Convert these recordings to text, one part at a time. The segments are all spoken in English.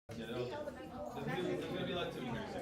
There's gonna be a lot to be here soon.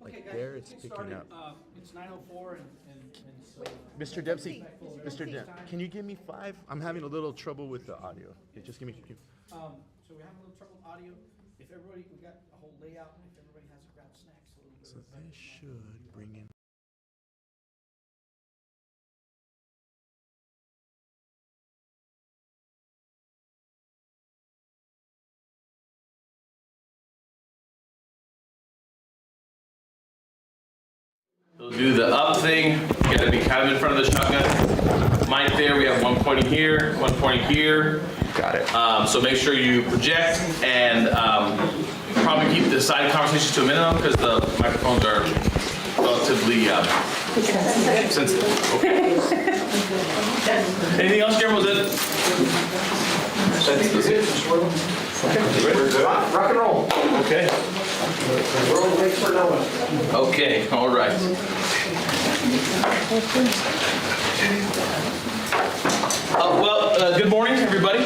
Like there, it's picking up. It's 9:04 and so. Mr. Dempsey, can you give me 5? I'm having a little trouble with the audio. Yeah, just give me. So we're having a little trouble with audio. If everybody, we got a whole layout. If everybody has a grab snacks, a little bit. So this should bring in. Do the up thing, you gotta be kind of in front of the shotgun. Mic there, we have one pointing here, one pointing here. Got it. So make sure you project and probably keep the side conversations to a minimum because the microphones are relatively sensitive. Okay. Anything else, Jeremy? Was it? I think that's it. Okay. Rock and roll. Okay. World waits for no one. Okay, all right. Good morning, everybody.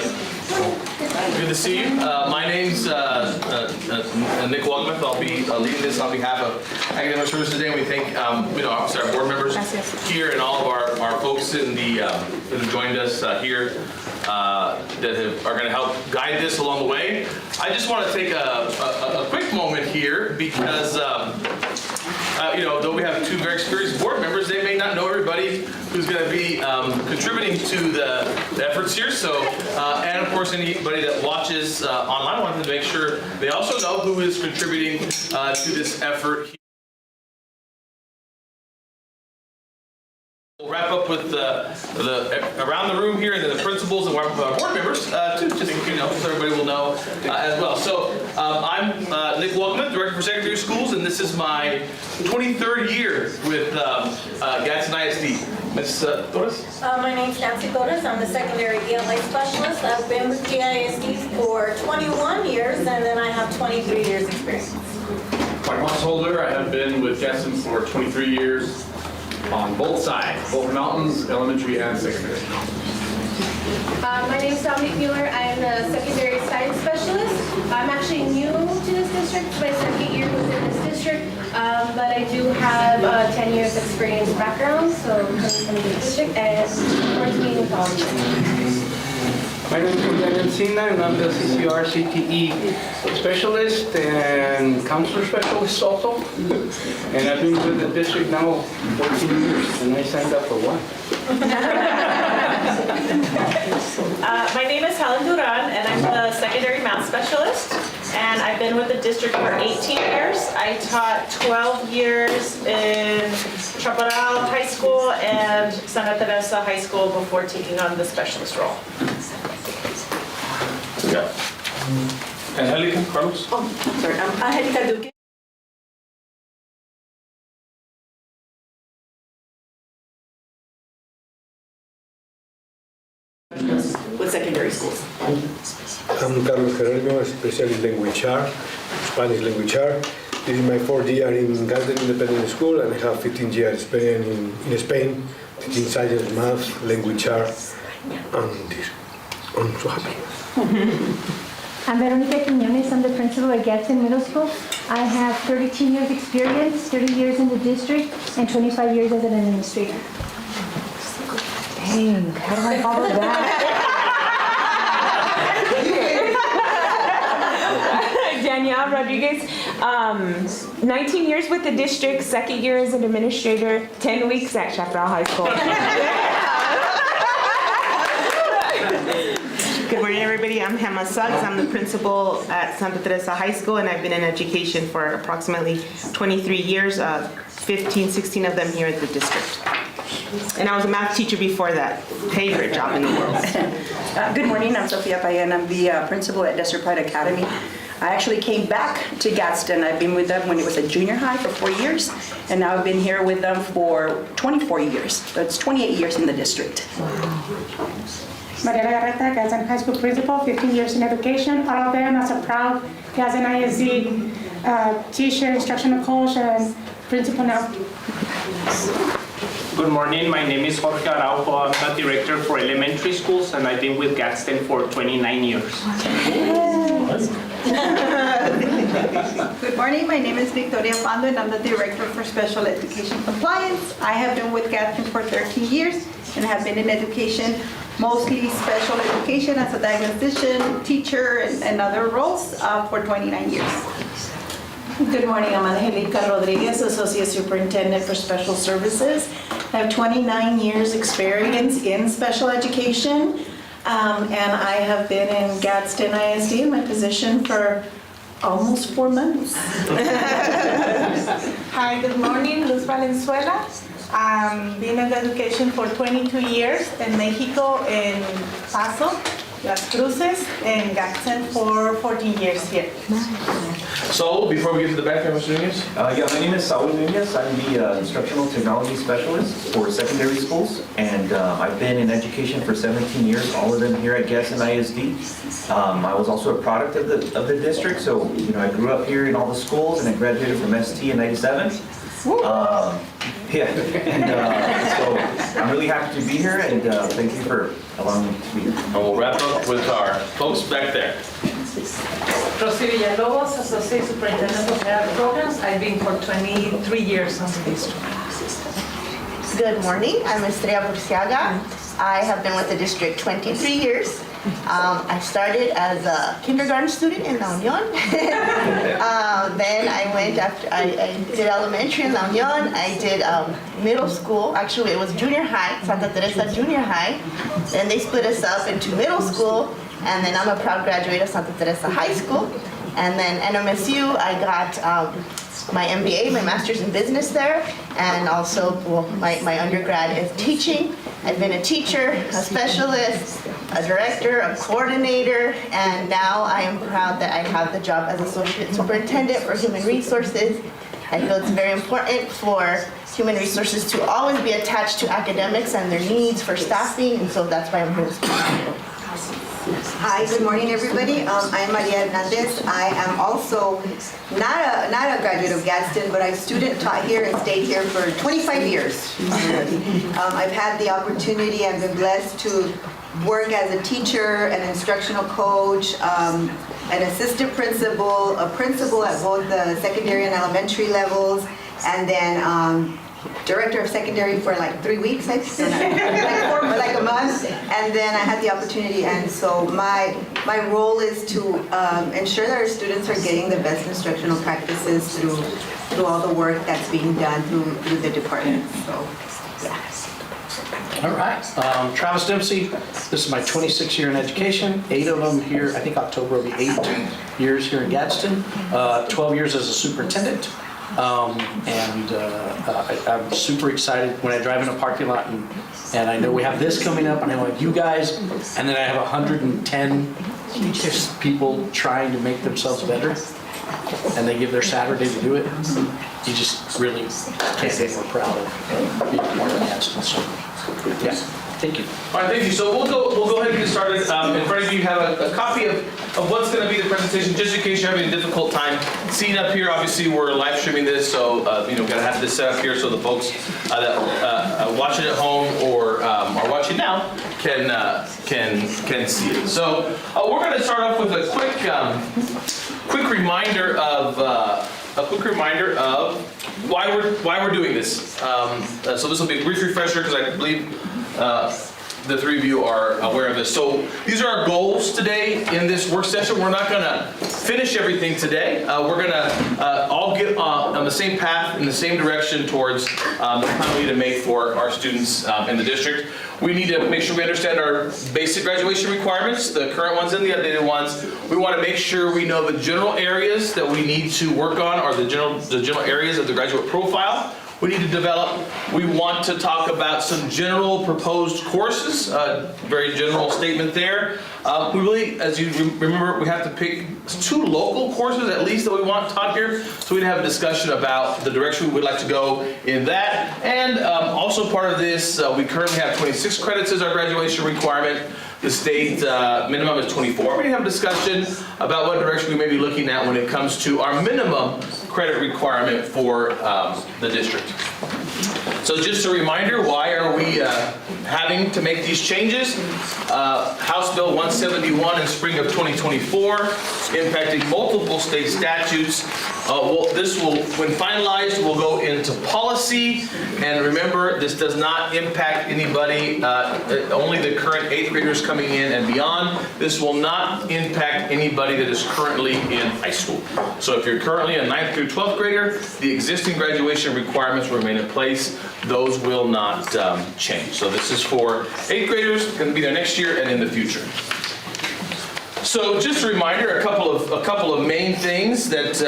Good to see you. My name's Nick Wogmuth. I'll be leading this on behalf of Academic Services today. And we thank obviously our board members here and all of our folks in the that have joined us here that are going to help guide this along the way. I just want to take a quick moment here because though we have 2 very experienced board members, they may not know everybody who's going to be contributing to the efforts here. So, and of course, anybody that watches online, wanted to make sure they also know who is contributing to this effort. We'll wrap up with the around the room here, and then the principals and board members too, just so everybody will know as well. So I'm Nick Wogmuth, Director for Secondary Schools, and this is my 23rd year with Gadsden ISD. Ms. Torres? My name's Nancy Torres. I'm the secondary ELA specialist. I've been with GISD for 21 years, and then I have 23 years experience. Mike Mossholder, I have been with Gadsden for 23 years on both sides, both mountains, elementary and secondary. My name is Dominique Mueller. I'm the secondary science specialist. I'm actually new to this district. It's my 2nd year within this district, but I do have 10 years experience background, so coming from the district and working with all of you. My name is Julian Encina, and I'm the CCR CTE specialist and counselor specialist also. And I've been with the district now 14 years, and I signed up for 1. My name is Helen Duran, and I'm the secondary math specialist, and I've been with the district for 18 years. I taught 12 years in Chaparral High School and Santa Teresa High School before taking on the specialist role. Yeah. And Angelica, Carlos? Oh, I'm sorry. I'm Angelica Duque. With secondary schools. I'm Carlos Guerrero, special in language art, Spanish language art. This is my 4th year in Gadsden Independent School, and I have 15 years experience in Spain, teaching science, math, language art, and this. I'm so happy. I'm Veronica Quiñones. I'm the principal at Gadsden Middle School. I have 32 years experience, 30 years in the district, and 25 years as an administrator. Dang, how do I follow that? Danielle Rodriguez, 19 years with the district, second year as an administrator, 10 weeks at Chaparral High School. Good morning, everybody. I'm Hema Suggs. I'm the principal at Santa Teresa High School, and I've been in education for approximately 23 years, 15, 16 of them here at the district. And I was a math teacher before that. Favorite job in the world. Good morning. I'm Sofia Payan. I'm the principal at Desert Pride Academy. I actually came back to Gadsden. I've been with them when it was a junior high for 4 years, and now I've been here with them for 24 years. So it's 28 years in the district. Maria Garreta, Gadsden High School principal, 15 years in education, all of them as a proud Gadsden ISD teacher, instructional coach, and principal now. Good morning, my name is Jorge Araujo. I'm the director for elementary schools, and I've been with Gadsden for 29 years. Good morning, my name is Victoria Pando, and I'm the director for special education compliance. I have been with Gadsden for 13 years and have been in education, mostly special education as a diagnostician, teacher, and other roles for 29 years. Good morning, I'm Angelica Rodriguez, Associate Superintendent for Special Services. I have 29 years experience in special education, and I have been in Gadsden ISD in my position for almost 4 months. Hi, good morning, Luz Valenzuela. Been in education for 22 years in Mexico, in Paso, Las Cruces, and Gadsden for 14 years here. So, before we get to the back, Mr. Nunez? Yeah, my name is Saul Nunez. I'm the Instructional Technology Specialist for secondary schools, and I've been in education for 17 years, all of them here at Gadsden ISD. I was also a product of the district, so I grew up here in all the schools, and I graduated from ST in '97. Yeah, and so I'm really happy to be here, and thank you for allowing me to be here. And we'll wrap up with our folks back there. Rosy Villalobos, Associate Superintendent of Health Programs. I've been for 23 years on the district. Good morning, I'm Estrella Burciaga. I have been with the district 23 years. I started as a kindergarten student in La Union. Then I went after, I did elementary in La Union. I did middle school. Actually, it was junior high, Santa Teresa Junior High. Then they split us up into middle school. And then I'm a proud graduate of Santa Teresa High School. And then NMSU, I got my MBA, my master's in business there. And also, my undergrad is teaching. I've been a teacher, a specialist, a director, a coordinator, and now I am proud that I have the job as Associate Superintendent for Human Resources. I feel it's very important for human resources to always be attached to academics and their needs for staffing, and so that's why I'm here to speak. Hi, good morning, everybody. I'm Maria Hernandez. I am also not a graduate of Gadsden, but I've student taught here and stayed here for 25 years. I've had the opportunity and been blessed to work as a teacher, an instructional coach, an assistant principal, a principal at both the secondary and elementary levels, and then director of secondary for like 3 weeks, I think, like a month, and then I had the opportunity, and so my role is to ensure that our students are getting the best instructional practices through all the work that's being done through the department. So, yeah. All right, Travis Dempsey, this is my 26th year in education, 8 of them here, I think October will be 8 years here in Gadsden, 12 years as a superintendent. I'm super excited when I drive in a parking lot and I know we have this coming up and I have you guys, and then I have 110 people trying to make themselves better and they give their Saturday to do it. You just really can't be more proud of being part of Gadsden. So, yeah, thank you. All right, thank you. So we'll go ahead and get started. In front of you have a copy of what's going to be the presentation, just in case you're having a difficult time seeing up here. Obviously, we're live streaming this, so got to have this set up here so the folks that watch it at home or are watching now can see it. So we're going to start off with a quick reminder of why we're doing this. So this will be a brief refresher because I believe the three of you are aware of this. So these are our goals today in this work session. We're not going to finish everything today. We're going to all get on the same path in the same direction towards the plan we need to make for our students in the district. We need to make sure we understand our basic graduation requirements, the current ones and the updated ones. We want to make sure we know the general areas that we need to work on, or the general areas of the graduate profile we need to develop. We want to talk about some general proposed courses, very general statement there. We really, as you remember, we have to pick 2 local courses at least that we want taught here, so we'd have a discussion about the direction we would like to go in that. And also part of this, we currently have 26 credits as our graduation requirement. The state minimum is 24. We have a discussion about what direction we may be looking at when it comes to our minimum credit requirement for the district. So just a reminder, why are we having to make these changes? House Bill 171 in spring of 2024, impacting multiple state statutes. This will, when finalized, will go into policy. And remember, this does not impact anybody, only the current 8th graders coming in and beyond. This will not impact anybody that is currently in high school. So if you're currently a 9th through 12th grader, the existing graduation requirements remain in place. Those will not change. So this is for 8th graders, going to be there next year and in the future. So just a reminder, a couple of main things that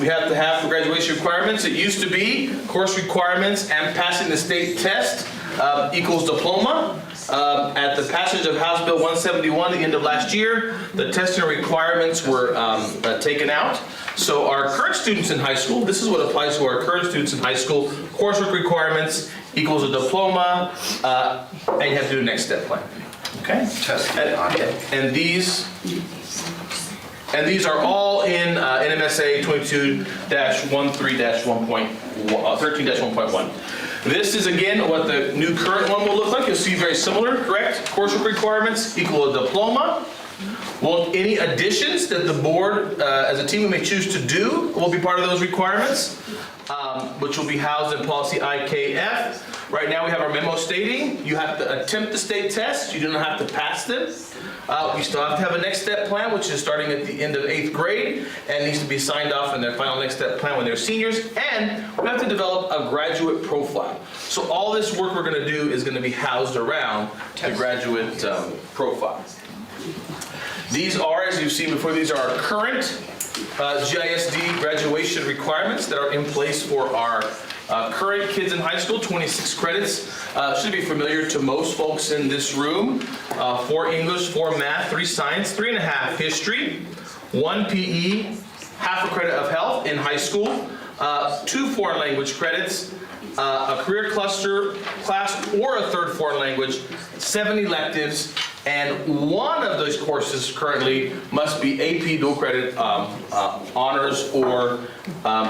we have to have for graduation requirements. It used to be course requirements and passing the state test equals diploma. At the passage of House Bill 171 at the end of last year, the testing requirements were taken out. So our current students in high school, this is what applies to our current students in high school, coursework requirements equals a diploma, and you have to do a next step plan. Okay? And these are all in NMSA 22-13-1.1. This is again what the new current one will look like. You'll see very similar, correct? Coursework requirements equal a diploma. Well, any additions that the board, as a team, we may choose to do will be part of those requirements, which will be housed in policy IKF. Right now we have our memo stating you have to attempt the state test. You do not have to pass them. You still have to have a next step plan, which is starting at the end of 8th grade and needs to be signed off in their final next step plan when they're seniors. And we have to develop a graduate profile. So all this work we're going to do is going to be housed around the graduate profile. These are, as you've seen before, these are our current GISD graduation requirements that are in place for our current kids in high school, 26 credits. Should be familiar to most folks in this room. 4 English, 4 math, 3 science, 3.5 history, 1 PE, half a credit of health in high school, 2 foreign language credits, a career cluster class or a 3rd foreign language, 7 electives, and one of those courses currently must be AP dual credit honors or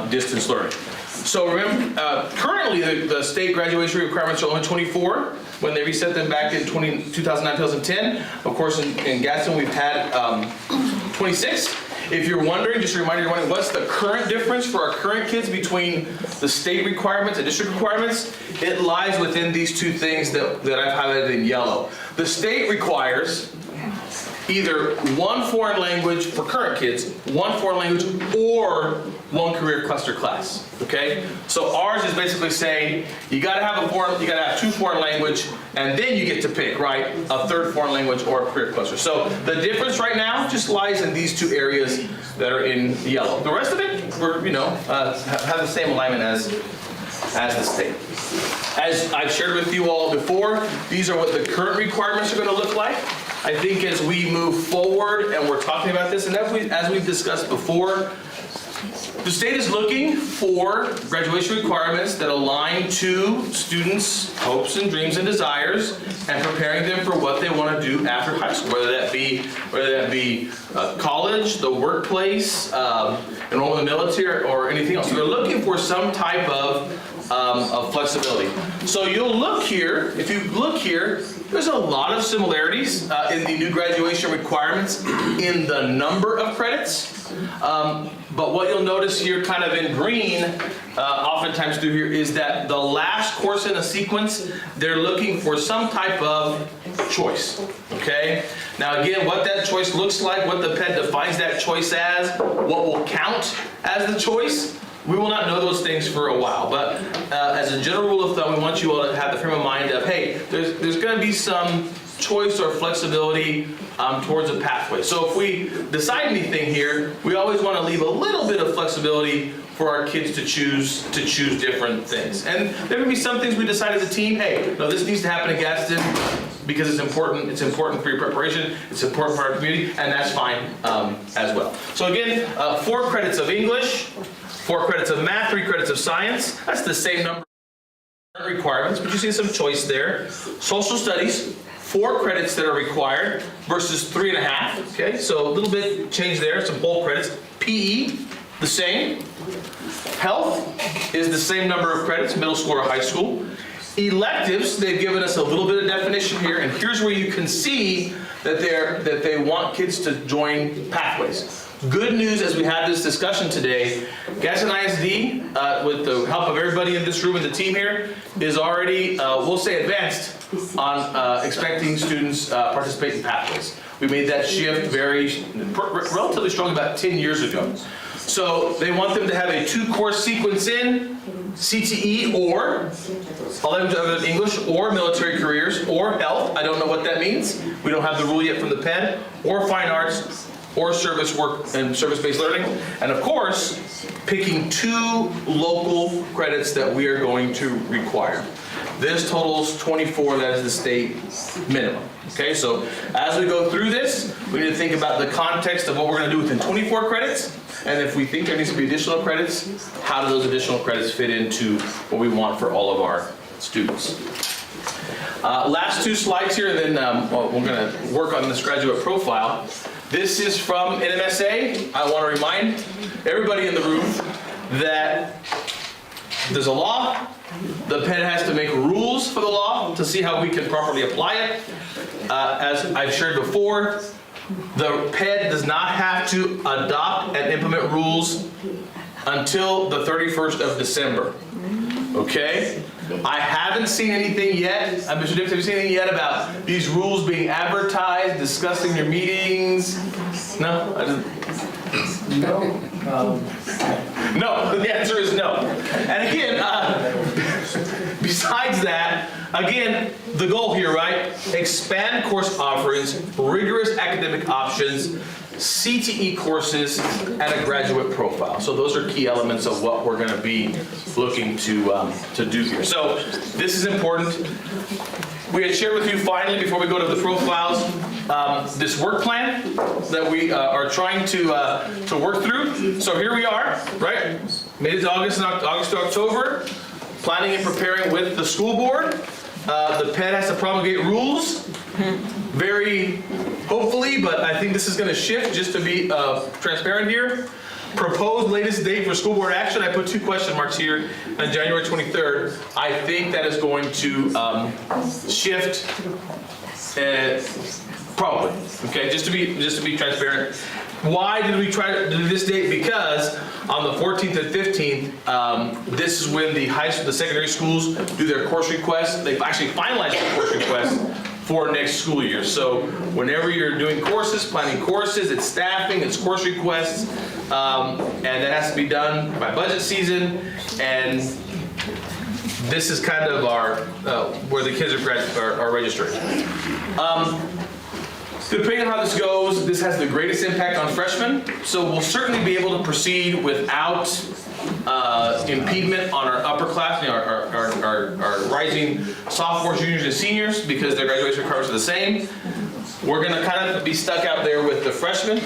distance learning. So remember, currently the state graduation requirements are only 24. When they reset them back in 2009-2010, of course in Gadsden we've had 26. If you're wondering, just a reminder, you're wondering what's the current difference for our current kids between the state requirements and district requirements, it lies within these 2 things that I've highlighted in yellow. The state requires either 1 foreign language for current kids, 1 foreign language, or 1 career cluster class. Okay? So ours is basically saying you gotta have 2 foreign language, and then you get to pick, right, a 3rd foreign language or a career cluster. So the difference right now just lies in these 2 areas that are in yellow. The rest of it, we're, have the same alignment as the state. As I've shared with you all before, these are what the current requirements are going to look like. I think as we move forward and we're talking about this, and as we've discussed before, The state is looking for graduation requirements that align to students' hopes and dreams and desires and preparing them for what they want to do after high school, whether that be college, the workplace, enrollment in the military, or anything else. So they're looking for some type of flexibility. So you'll look here, if you look here, there's a lot of similarities in the new graduation requirements in the number of credits. But what you'll notice here kind of in green, oftentimes through here, is that the last course in a sequence, they're looking for some type of choice, okay? Now again, what that choice looks like, what the PED defines that choice as, what will count as the choice, we will not know those things for a while, but as a general rule of thumb, we want you all to have the frame of mind of, hey, there's going to be some choice or flexibility towards a pathway. So if we decide anything here, we always want to leave a little bit of flexibility for our kids to choose different things. And there can be some things we decide as a team, hey, no, this needs to happen in Gadsden because it's important for your preparation, it's important for our community, and that's fine as well. So again, 4 credits of English, 4 credits of math, 3 credits of science. That's the same number of requirements, but you see some choice there. Social studies, 4 credits that are required versus 3.5. Okay, so a little bit change there, some whole credits. PE, the same. Health is the same number of credits, middle school or high school. Electives, they've given us a little bit of definition here, and here's where you can see that they want kids to join pathways. Good news as we have this discussion today, Gadsden ISD, with the help of everybody in this room and the team here, is already, we'll say advanced on expecting students participate in pathways. We made that shift relatively strong about 10 years ago. So they want them to have a 2-course sequence in CTE or 11 English or military careers or health. I don't know what that means. We don't have the rule yet from the PED, or fine arts, or service work and service-based learning. And of course, picking 2 local credits that we are going to require. This totals 24, that is the state minimum. Okay, so as we go through this, we need to think about the context of what we're going to do within 24 credits, and if we think there needs to be additional credits, how do those additional credits fit into what we want for all of our students. Last 2 slides here, and then we're going to work on this graduate profile. This is from NMSA. I want to remind everybody in the room that there's a law. The PED has to make rules for the law to see how we can properly apply it. As I've shared before, the PED does not have to adopt and implement rules until the 31st of December. Okay? I haven't seen anything yet. Mr. Dix, have you seen anything yet about these rules being advertised, discussed in your meetings? No? I didn't. No. No, the answer is no. And again, besides that, again, the goal here, right? Expand course offerings, rigorous academic options, CTE courses, and a graduate profile. So those are key elements of what we're going to be looking to do here. So this is important. We had shared with you finally, before we go to the profiles, this work plan that we are trying to work through. So here we are, right? Made it to August to October, planning and preparing with the school board. The PED has to promulgate rules, very hopefully, but I think this is going to shift just to be transparent here. Proposed latest date for school board action, I put 2 question marks here, on January 23rd. I think that is going to shift, probably, okay, just to be transparent. Why did we try to do this date? Because on the 14th and 15th, this is when the secondary schools do their course requests. They've actually finalized the course request for next school year. So whenever you're doing courses, planning courses, it's staffing, it's course requests, and that has to be done by budget season. And this is kind of our where the kids are registered. Depending on how this goes, this has the greatest impact on freshmen. So we'll certainly be able to proceed without impediment on our upperclassmen, our rising sophomores, juniors, and seniors, because their graduation requirements are the same. We're going to kind of be stuck out there with the freshmen.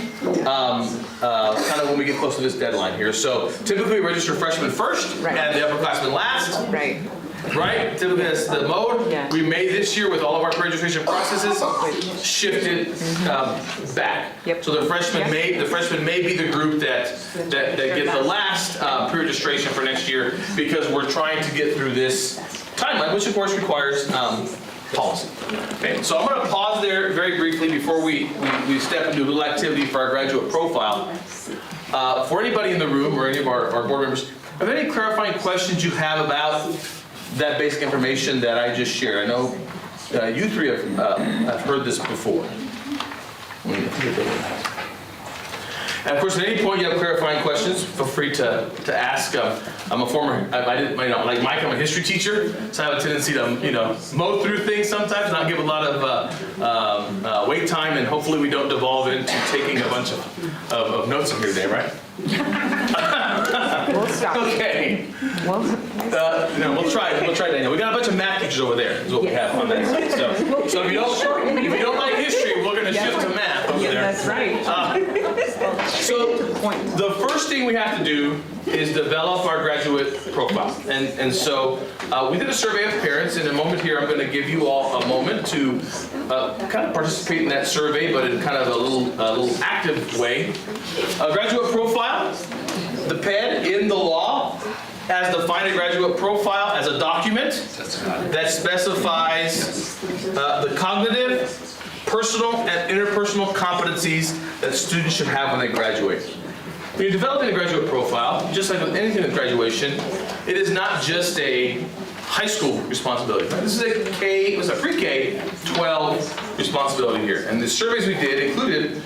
kind of when we get close to this deadline here. So typically we register freshmen first and the upperclassmen last. Right. Right? Typically that's the mode. Yeah. We may this year with all of our registration processes shift it back. Yep. So the freshmen may be the group that get the last pre-registration for next year because we're trying to get through this timeline, which of course requires policy. Okay, so I'm going to pause there very briefly before we step into a little activity for our graduate profile. For anybody in the room or any of our board members, are there any clarifying questions you have about that basic information that I just shared? I know you three have heard this before. And of course, at any point you have clarifying questions, feel free to ask. I'm a former, like Mike, I'm a history teacher, so I have a tendency to, mow through things sometimes, not give a lot of wait time, and hopefully we don't devolve into taking a bunch of notes in here today, right? We'll stop. Okay. We'll try, Daniel. We got a bunch of math teachers over there, is what we have on that side. So if you don't like history, we're going to shift to math over there. That's right. So the first thing we have to do is develop our graduate profile. And so we did a survey of parents. In a moment here, I'm going to give you all a moment to kind of participate in that survey, but in kind of a little active way. A graduate profile, the PED in the law has defined a graduate profile as a document that specifies the cognitive, personal, and interpersonal competencies that students should have when they graduate. When you're developing a graduate profile, just like with anything with graduation, it is not just a high school responsibility. This is a pre-K-12 responsibility here. And the surveys we did included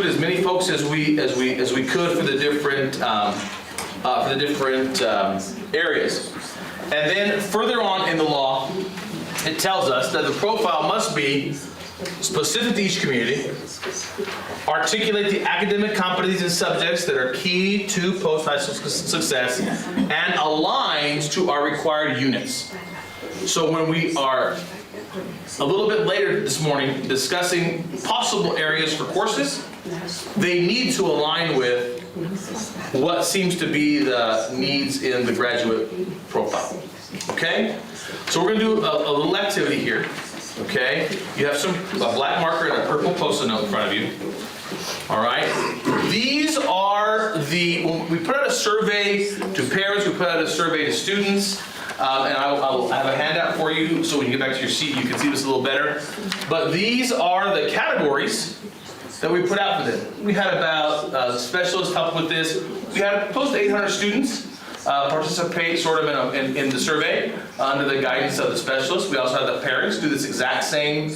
as many folks as we could for the different areas. And then further on in the law, it tells us that the profile must be specific to each community, articulate the academic competencies and subjects that are key to post-high school success, and aligns to our required units. So when we are a little bit later this morning discussing possible areas for courses, they need to align with what seems to be the needs in the graduate profile. Okay? So we're going to do a little activity here. Okay? You have a black marker and a purple Post-it note in front of you. All right? These are we put out a survey to parents, we put out a survey to students, and I'll have a handout for you so when you get back to your seat you can see this a little better. But these are the categories that we put out for them. We had about specialists help with this. We had close to 800 students participate sort of in the survey under the guidance of the specialists. We also had the parents do this exact same,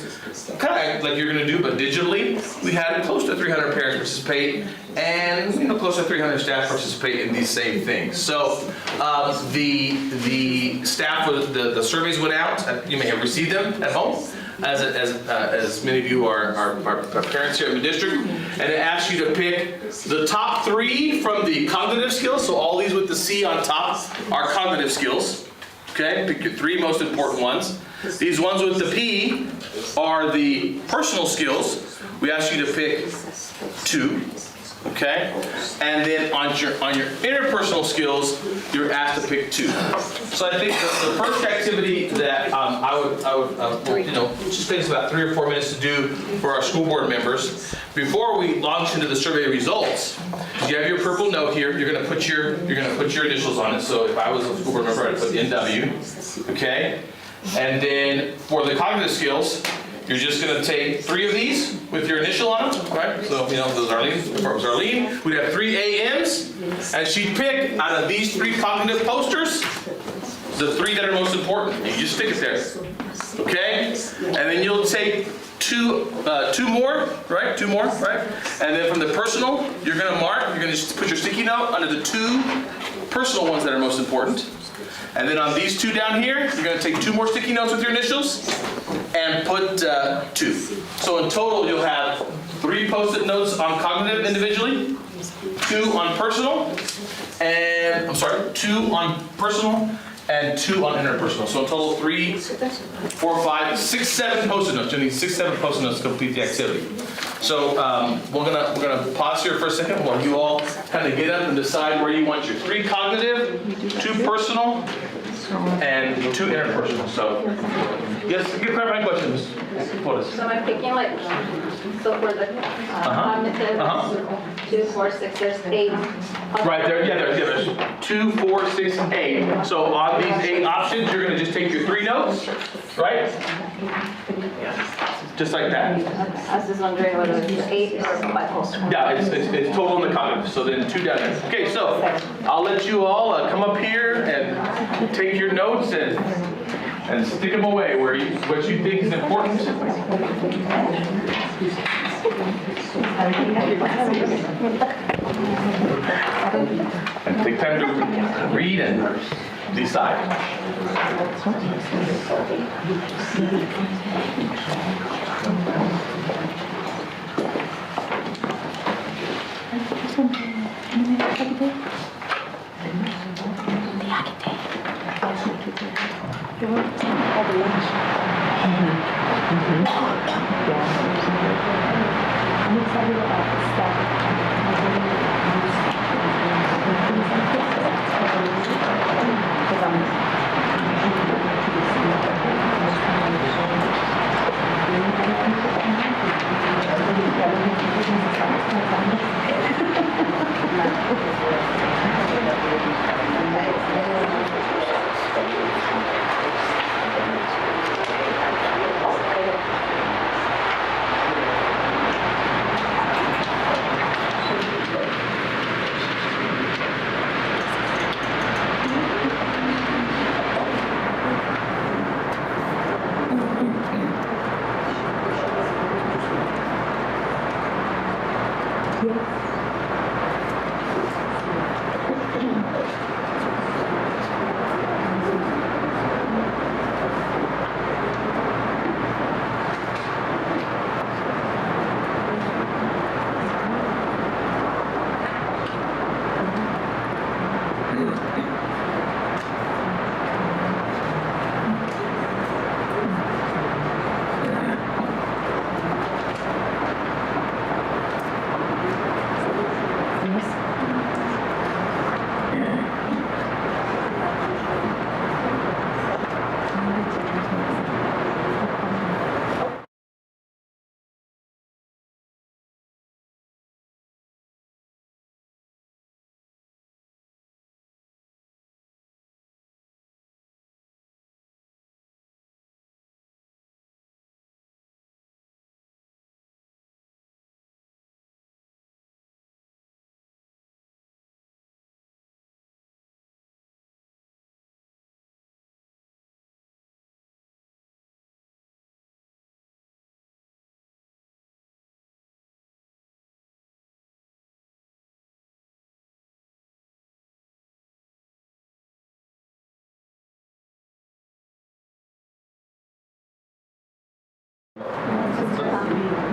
kind of like you're going to do, but digitally. We had close to 300 parents participate and close to 300 staff participate in these same things. So the staff, the surveys went out. You may have received them at home. As many of you are parents here in the district, and it asks you to pick the top 3 from the cognitive skills. So all these with the C on top are cognitive skills. Okay, pick your 3 most important ones. These ones with the P are the personal skills. We ask you to pick 2. Okay, and then on your interpersonal skills, you're asked to pick 2. So I think the first activity that I would just take us about 3 or 4 minutes to do for our school board members before we launch into the survey results. You have your purple note here. You're going to put your initials on it. So if I was a school board member, I'd put NW. Okay, and then for the cognitive skills, you're just going to take 3 of these with your initial on them, right? So, those are Arlene. We'd have 3 AMs, and she'd pick out of these 3 cognitive posters, the 3 that are most important. You just stick it there, okay? And then you'll take two more, right? 2 more, right? And then from the personal, you're going to mark, you're going to just put your sticky note under the 2 personal ones that are most important. And then on these 2 down here, you're going to take 2 more sticky notes with your initials and put 2. So in total, you'll have 3 Post-it notes on cognitive individually, 2 on personal, and 2 on personal and 2 on interpersonal. So in total, 3, 4, 5, 6, 7 Post-it notes. You need 6, 7 Post-it notes to complete the activity. So we're gonna pause here for a second while you all kind of get up and decide where you want your 3 cognitive, 2 personal, and 2 interpersonal. So yes, give clarifying questions. So I'm picking like, so for the cognitive, 2, 4, 6, there's 8. Right there, yeah, there's 2, 4, 6, 8. So on these 8 options, you're gonna just take your 3 notes, right? Just like that. I was just wondering whether it's 8 or 5. Yeah, it's total in the cognitive, so then 2 down there. Okay, so I'll let you all come up here and take your notes and stick them away where what you think is important. And take time to read and decide. I'm excited about the stuff.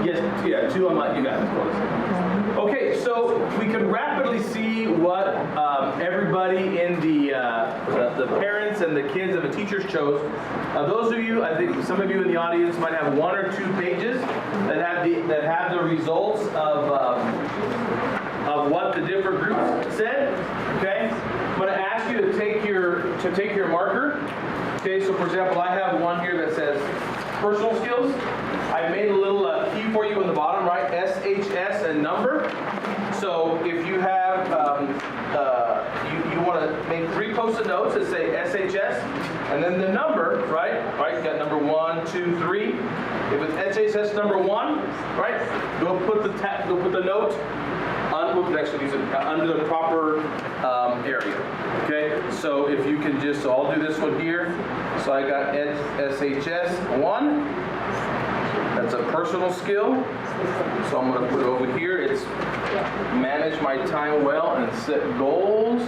Yes, yeah, 2 on my, you got it. Okay, so we can rapidly see what everybody in the parents and the kids and the teachers chose. Those of you, I think some of you in the audience might have 1 or 2 pages that have the results of what the different groups said. Okay, I'm going to ask you to take your marker. Okay, so for example, I have one here that says personal skills. I made a little key for you in the bottom, right? SHS and number. So if you have, you want to make 3 post-it notes that say SHS, and then the number, right? You got number 1, 2, 3. If it's SHS number 1, right? Go put the note under the proper area. Okay. So if you can just, so I'll do this one here. So I got SHS 1. That's a personal skill. So I'm going to put it over here. It's manage my time well and set goals.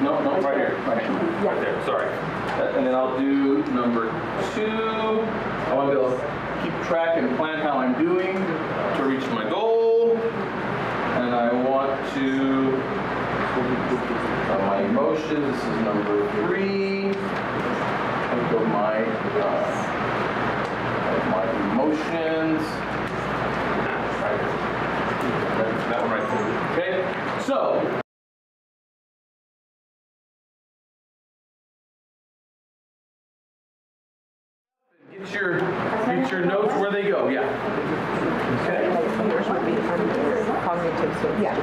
No, right here. Right there, sorry. And then I'll do number 2. I want to be able to keep track and plan how I'm doing to reach my goal. And I want to motion. This is number 3. Think of my motions. That one right there. Okay. So. Get your notes where they go. Yeah. Okay. Yours would be under cognitive services. Yeah.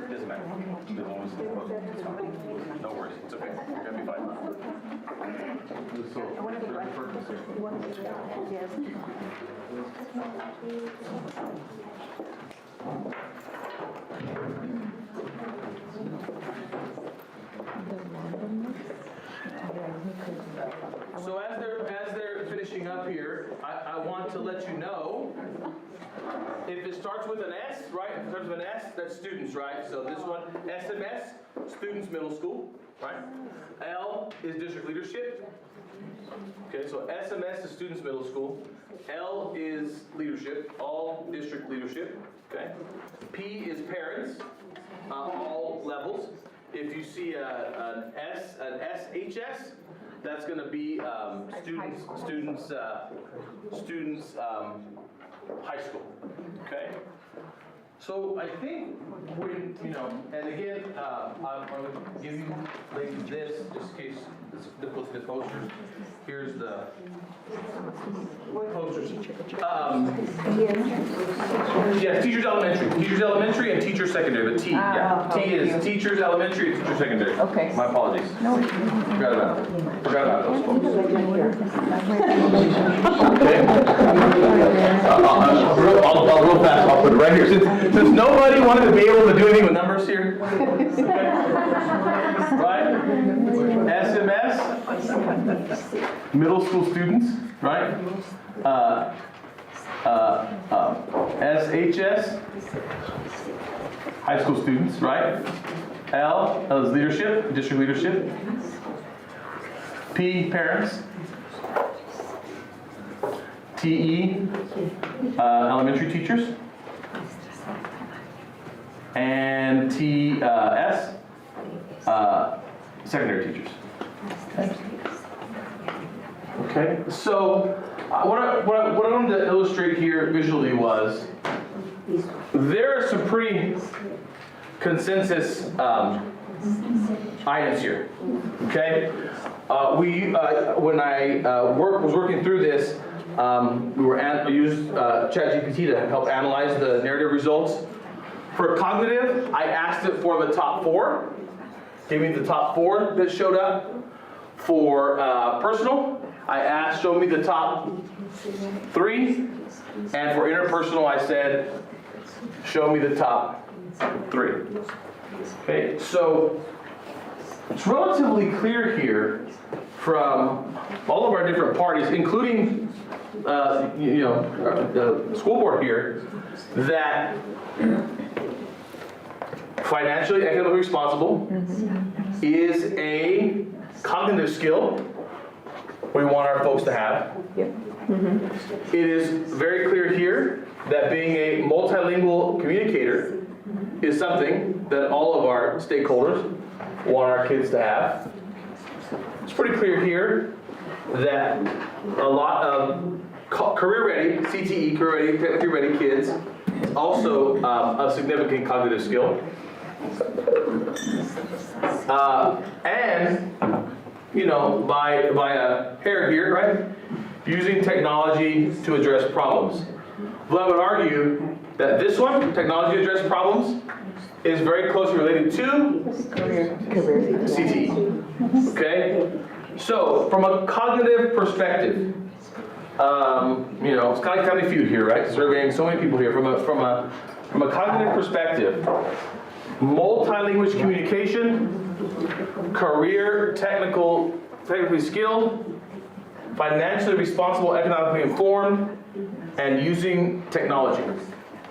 Doesn't matter. No worries. It's okay. You're gonna be fine. So as they're finishing up here, I want to let you know, if it starts with an S, right? If it starts with an S, that's students, right? So this one, SMS, students middle school, right? L is district leadership. Okay, so SMS is students middle school. L is leadership, all district leadership. Okay. P is parents, all levels. If you see an SHS, that's going to be students high school. Okay. So I think when, and again, I'm going to give you ladies this, just in case it's difficult to get posters. Here's the posters. Yes, teachers elementary and teachers secondary. The T, yeah. T is teachers elementary and teachers secondary. Okay. My apologies. No. Forgot about those folks. Okay. I'll real fast. I'll put it right here. Since nobody wanted to be able to do anything with numbers here, right? SMS, middle school students, right? SHS, high school students, right? L is leadership, district leadership. P, parents. TE, elementary teachers. and TS, secondary teachers. Okay, so what I wanted to illustrate here visually was there are some pretty consensus items here. Okay, when I was working through this, we used ChatGPT to help analyze the narrative results. For cognitive, I asked it for the top 4. Gave me the top 4 that showed up. For personal, I asked, show me the top 3. And for interpersonal, I said, show me the top 3. Okay, so it's relatively clear here from all of our different parties, including the school board here, that financially, economically responsible is a cognitive skill we want our folks to have. It is very clear here that being a multilingual communicator is something that all of our stakeholders want our kids to have. It's pretty clear here that a lot of career-ready, CTE, career-ready, technically ready kids is also a significant cognitive skill. And, by a hair here, right? Using technology to address problems. Well, I would argue that this one, technology to address problems, is very closely related to CTE. Okay? So, from a cognitive perspective, it's kind of Family Feud here, right? Surveying so many people here. From a cognitive perspective, multi-language communication, career, technically skilled, financially responsible, economically informed, and using technology.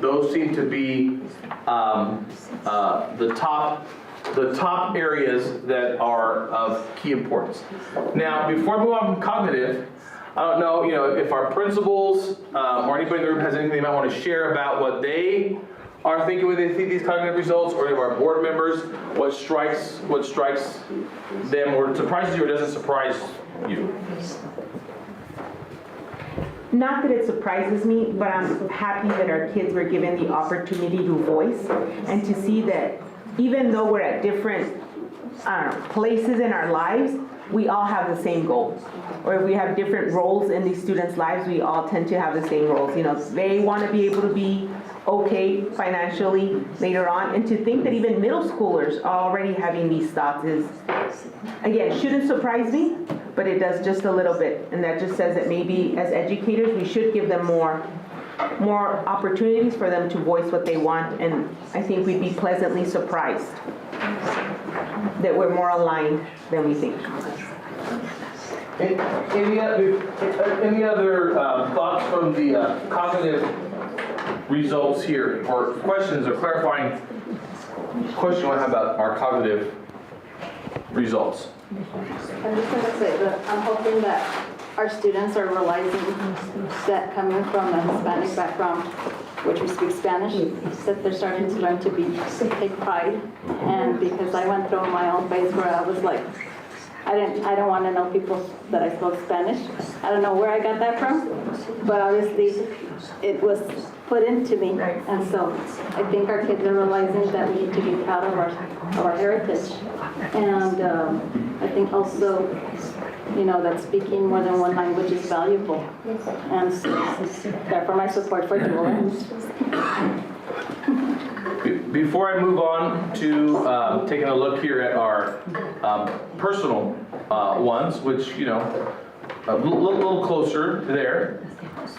Those seem to be the top areas that are of key importance. Now, before I move on from cognitive, I don't know, if our principals or anybody in the room has anything they might want to share about what they are thinking when they see these cognitive results, or any of our board members, what strikes them, or surprises you, or doesn't surprise you. Not that it surprises me, but I'm happy that our kids were given the opportunity to voice and to see that even though we're at different places in our lives, we all have the same goals. Or if we have different roles in these students' lives, we all tend to have the same roles. They want to be able to be okay financially later on, and to think that even middle schoolers are already having these thoughts is, again, shouldn't surprise me, but it does just a little bit. And that just says that maybe as educators, we should give them more opportunities for them to voice what they want, and I think we'd be pleasantly surprised that we're more aligned than we think. Any other thoughts from the cognitive results here, or questions or clarifying question you want to have about our cognitive results? I'm just going to say that I'm hoping that our students are realizing that coming from a Hispanic background, which we speak Spanish, that they're starting to learn to take pride. And because I went through my own phase where I was like, I don't want to know people that I spoke Spanish. I don't know where I got that from, but obviously it was put into me. And so I think our kids are realizing that we need to be proud of our heritage. And I think also, that speaking more than one language is valuable. And so, therefore my support for dual language. Before I move on to taking a look here at our personal ones, which, a little closer there.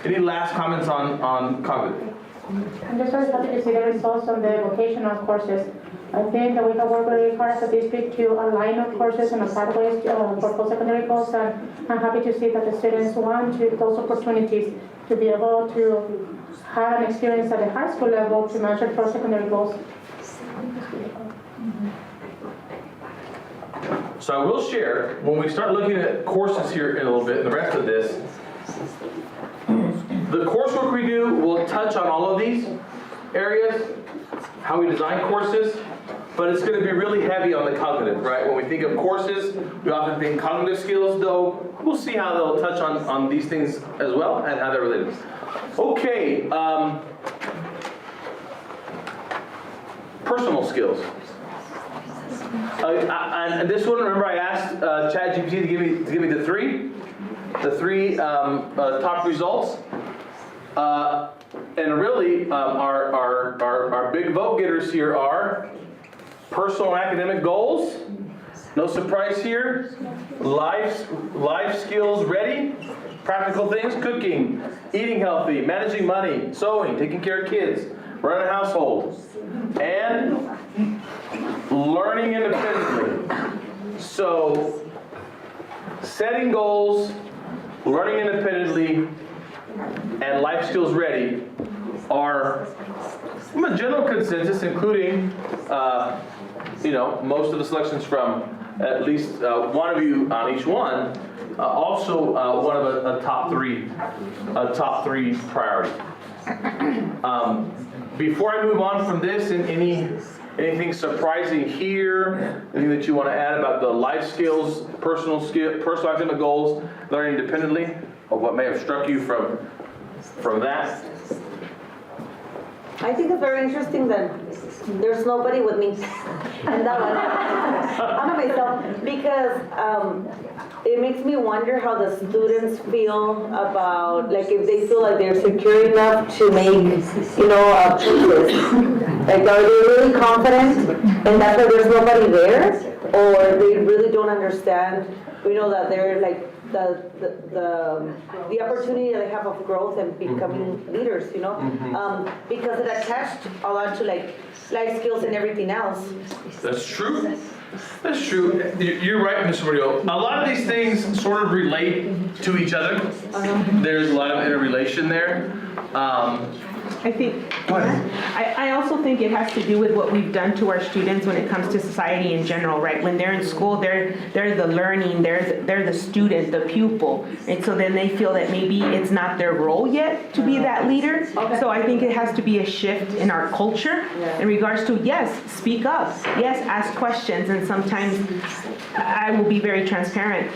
Any last comments on cognitive? I'm just very happy to see the results on the vocational courses. I think that we have worked really hard as a district to align our courses and our pathways for post-secondary goals, and I'm happy to see that the students want those opportunities to be able to have an experience at the high school level to measure post-secondary goals. So I will share, when we start looking at courses here in a little bit, and the rest of this, the coursework we do will touch on all of these areas. how we design courses, but it's going to be really heavy on the cognitive, right? When we think of courses, we often think cognitive skills, though we'll see how they'll touch on these things as well and how they're related. Okay, personal skills. And this one, remember I asked ChatGPT to give me the three top results. And really, our big vote getters here are personal and academic goals. No surprise here. Life skills ready. Practical things, cooking, eating healthy, managing money, sewing, taking care of kids, running a household, and learning independently. So, setting goals, learning independently, and life skills ready are a general consensus, including, most of the selections from at least one of you on each one. Also, one of a top three priority. Before I move on from this, anything surprising here? Anything that you want to add about the life skills, personal academic goals, learning independently, or what may have struck you from that? I think it's very interesting that there's nobody with me. And that one, I'm by myself, because it makes me wonder how the students feel about, like, if they feel like they're secure enough to make, choices. Like, are they really confident and that's why there's nobody there? Or they really don't understand, that they're like, the opportunity that they have of growth and becoming leaders, because it attached a lot to like life skills and everything else. That's true. That's true. You're right, Mr. Murillo. A lot of these things sort of relate to each other. There's a lot of interrelation there. I think, I also think it has to do with what we've done to our students when it comes to society in general, right? When they're in school, they're the learning, they're the student, the pupil, and so then they feel that maybe it's not their role yet to be that leader. So I think it has to be a shift in our culture in regards to, yes, speak up, yes, ask questions, and sometimes I will be very transparent.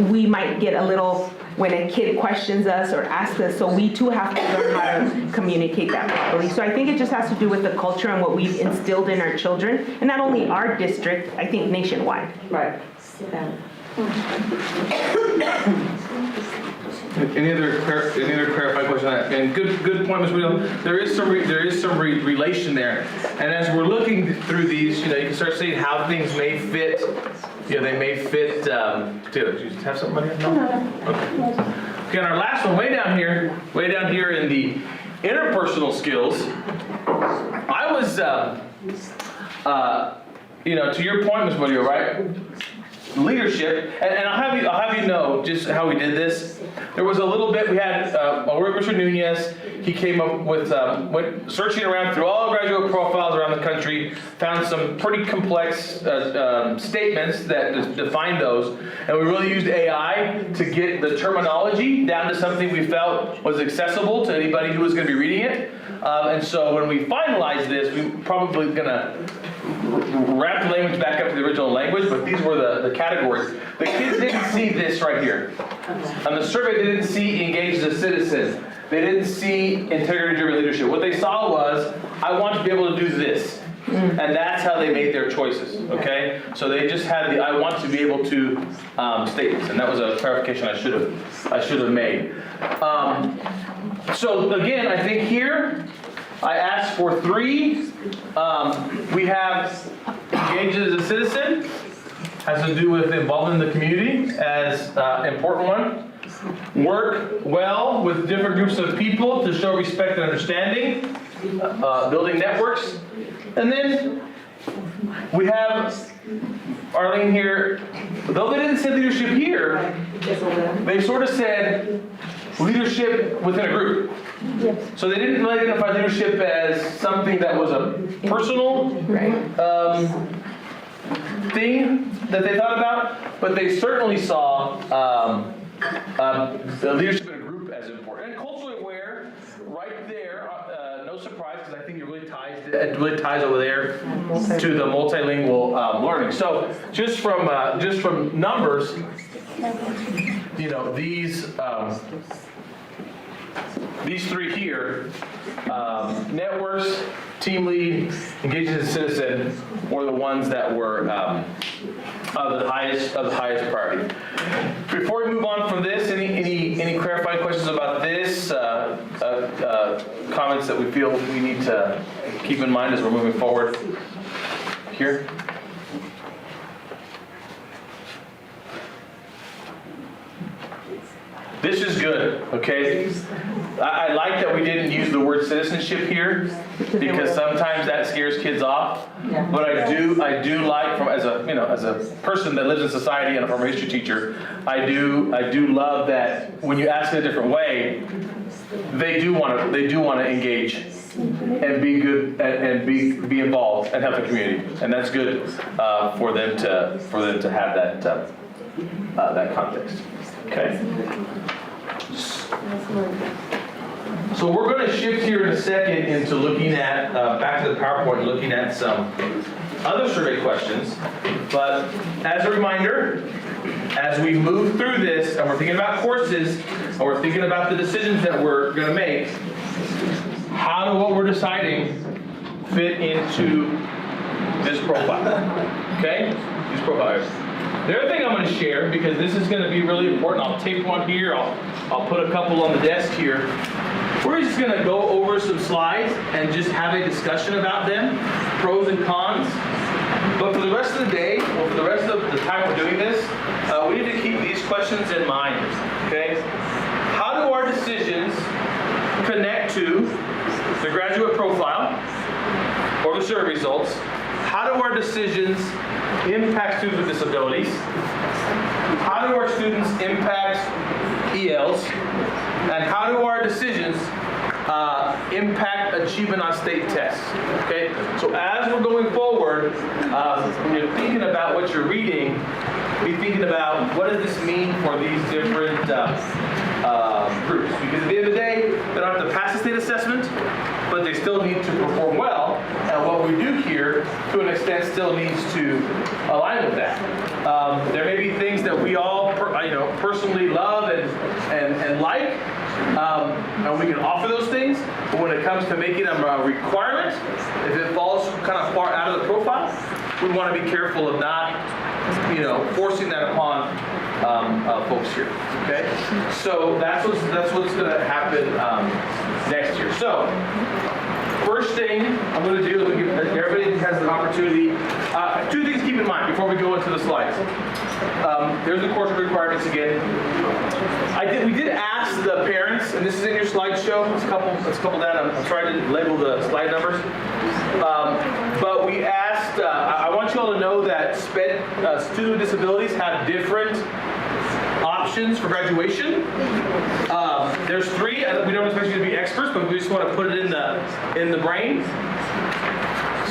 We might get a little, when a kid questions us or asks us, so we too have to learn how to communicate that properly. So I think it just has to do with the culture and what we've instilled in our children, and not only our district, I think nationwide. Right. Any other clarifying question on that? And good point, Ms. Wheel. There is some relation there, and as we're looking through these, you can start seeing how things may fit. They may fit. Taylor, do you have something here? No. Okay. And our last one, way down here in the interpersonal skills. I was, to your point, Ms. Murillo, right? Leadership, and I'll have you know just how we did this. There was a little bit, we had Mr. Nunez, he came up with, went searching around through all graduate profiles around the country, found some pretty complex statements that define those, and we really used AI to get the terminology down to something we felt was accessible to anybody who was going to be reading it. And so when we finalized this, we're probably going to wrap the language back up to the original language, but these were the categories. The kids didn't see this right here. On the survey, they didn't see engage as a citizen. They didn't see integrity-driven leadership. What they saw was, I want to be able to do this. And that's how they made their choices, okay? So they just had the I want to be able to statements, and that was a clarification I should have made. So again, I think here, I asked for 3. We have engaged as a citizen, has to do with involvement in the community as an important one. Work well with different groups of people to show respect and understanding, building networks. And then we have Arlene here, though they didn't say leadership here, they sort of said leadership within a group. So they didn't really identify leadership as something that was a personal thing that they thought about, but they certainly saw the leadership in a group as important. And culturally aware, right there, no surprise, because I think it really ties it really ties over there to the multilingual learning. So just from numbers, you know, these three here, networks, team lead, engaging as a citizen, were the ones that were of the highest priority. Before we move on from this, any clarifying questions about this? Comments that we feel we need to keep in mind as we're moving forward here? This is good, okay? I like that we didn't use the word citizenship here because sometimes that scares kids off. But I do like, as a person that lives in society and a former history teacher, I do love that when you ask it a different way, they do want to engage and be good and be involved and help the community, and that's good for them to have that context. Okay. So we're going to shift here in a second into looking at, back to the PowerPoint, looking at some other survey questions. But as a reminder, as we move through this, and we're thinking about courses, and we're thinking about the decisions that we're going to make, how do what we're deciding fit into this profile? Okay? These profiles. The other thing I'm going to share, because this is going to be really important, I'll tape one here, I'll put a couple on the desk here. We're just going to go over some slides and just have a discussion about them, pros and cons. But for the rest of the day, or for the rest of the time we're doing this, we need to keep these questions in mind, okay? How do our decisions connect to the graduate profile or the survey results? How do our decisions impact students with disabilities? How do our students impact ELs? And how do our decisions impact achievement on state tests? Okay, so as we're going forward, when you're thinking about what you're reading, be thinking about what does this mean for these different groups? Because at the end of the day, they don't have to pass the state assessment, but they still need to perform well. And what we do here, to an extent, still needs to align with that. There may be things that we all, personally love and like, and we can offer those things. But when it comes to making them a requirement, if it falls kind of far out of the profile, we want to be careful of not, forcing that upon folks here. Okay, so that's what's going to happen next year. So. First thing I'm going to do is everybody has an opportunity. Two things to keep in mind before we go into the slides. There's the course requirements again. We did ask the parents, and this is in your slideshow. It's a couple down. I'm trying to label the slide numbers. But we asked. I want you all to know that students with disabilities have different options for graduation. There's three. We don't expect you to be experts, but we just want to put it in the brain.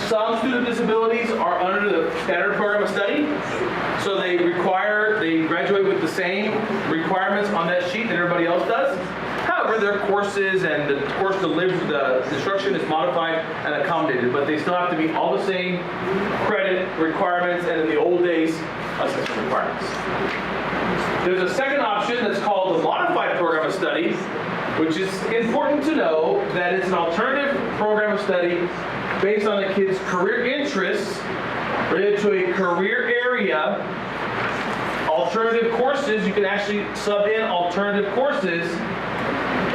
Some student disabilities are under the standard program of study, so they graduate with the same requirements on that sheet that everybody else does. However, their courses and the course delivered, the instruction is modified and accommodated, but they still have to meet all the same credit requirements and in the old days, assessment requirements. There's a second option that's called the modified program of study, which is important to know that it's an alternative program of study based on the kid's career interests related to a career area. Alternative courses, you can actually sub in alternative courses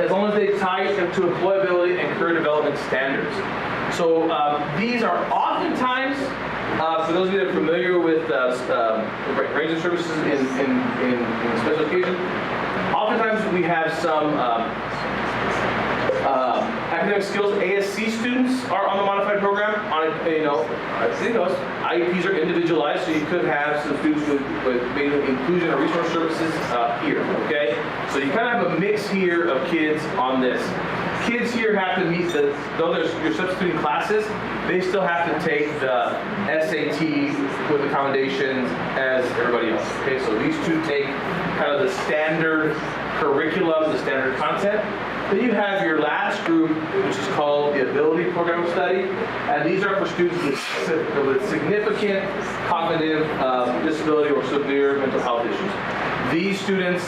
as long as they tie to employability and career development standards. So these are oftentimes, for those of you that are familiar with range of services in special education, oftentimes we have some academic skills ASC students are on the modified program. IEPs are individualized, so you could have some students with maybe inclusion or resource services here. Okay, so you kind of have a mix here of kids on this. Kids here have to meet though you're substituting classes, they still have to take the SAT with accommodations as everybody else. Okay, so these two take kind of the standard curriculum, the standard content. Then you have your last group, which is called the Ability Program of Study. And these are for students with significant cognitive disability or severe mental health issues. These students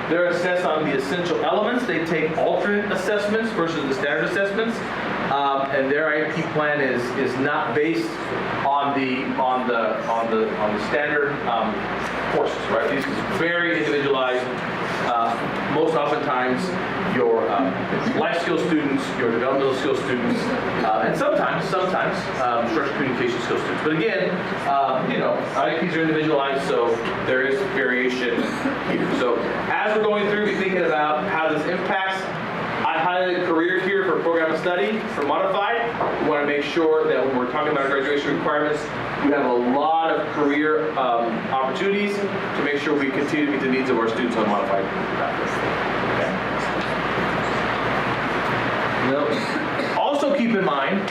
they're assessed on the essential elements. They take alternate assessments versus the standard assessments. And their IEP plan is not based on the standard courses, right? These is very individualized. Most oftentimes, your life skills students, your developmental skills students, and sometimes structured communication skills students. But again, IEPs are individualized, so there is variation here. So as we're going through, we're thinking about how this impacts. I highlighted career here for program of study, for modified. We want to make sure that when we're talking about graduation requirements, we have a lot of career opportunities to make sure we continue to meet the needs of our students on modified practice. Okay. Also keep in mind,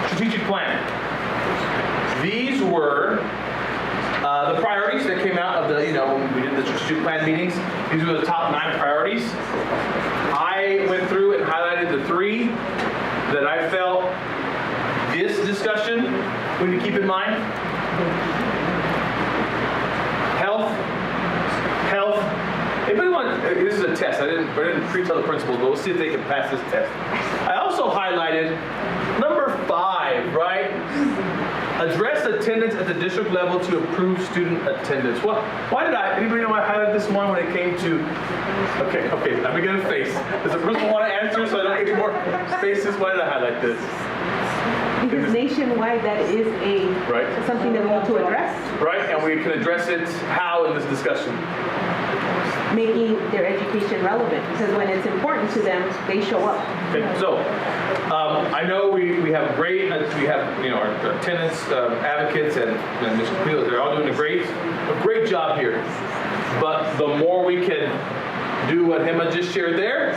strategic plan. These were the priorities that came out of the, when we did the strategic plan meetings. These were the top 9 priorities. I went through and highlighted the 3 that I felt this discussion we need to keep in mind. Health. Anybody want? This is a test. I didn't pre-tell the principals, but we'll see if they can pass this test. I also highlighted number 5, right? Address attendance at the district level to improve student attendance. Well, anybody know why I highlighted this one when it came to, okay, let me get a face. Does the principal want to answer so I don't get any more faces? Why did I highlight this? Because nationwide, that is something that we need to address. Right, and we can address it how in this discussion? Making their education relevant, because when it's important to them, they show up. Okay, so I know we have great, our attendance advocates and Ms. Complejo, they're all doing a great job here. But the more we can do what Hema just shared there,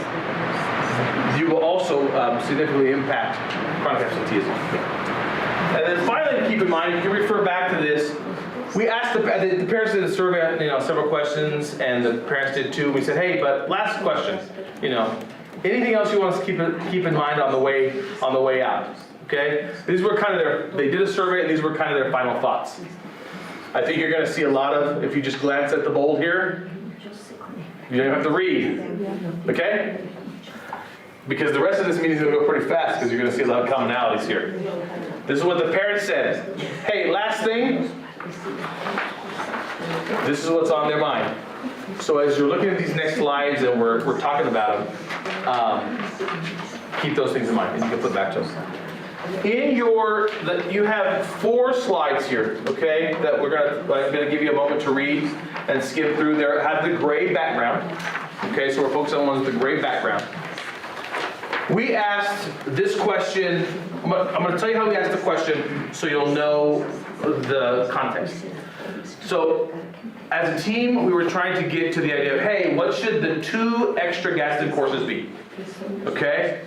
you will also significantly impact chronic absenteeism. And then finally, keep in mind, you can refer back to this. We asked the parents did a survey, several questions, and the parents did too. We said, hey, but last question, anything else you want us to keep in mind on the way out? Okay, these were kind of they did a survey, and these were kind of their final thoughts. I think you're going to see a lot of, if you just glance at the bold here, you don't have to read, okay? Because the rest of this meeting is going to go pretty fast because you're going to see a lot of commonalities here. This is what the parents said. Hey, last thing. This is what's on their mind. So as you're looking at these next slides and we're talking about them, keep those things in mind and you can put back to them. You have 4 slides here, okay, that I'm going to give you a moment to read and skim through there. Have the gray background. Okay, so we're focusing on ones with the gray background. We asked this question. I'm going to tell you how we asked the question so you'll know the context. So as a team, we were trying to get to the idea of, hey, what should the 2 extra Gadsden courses be? Okay?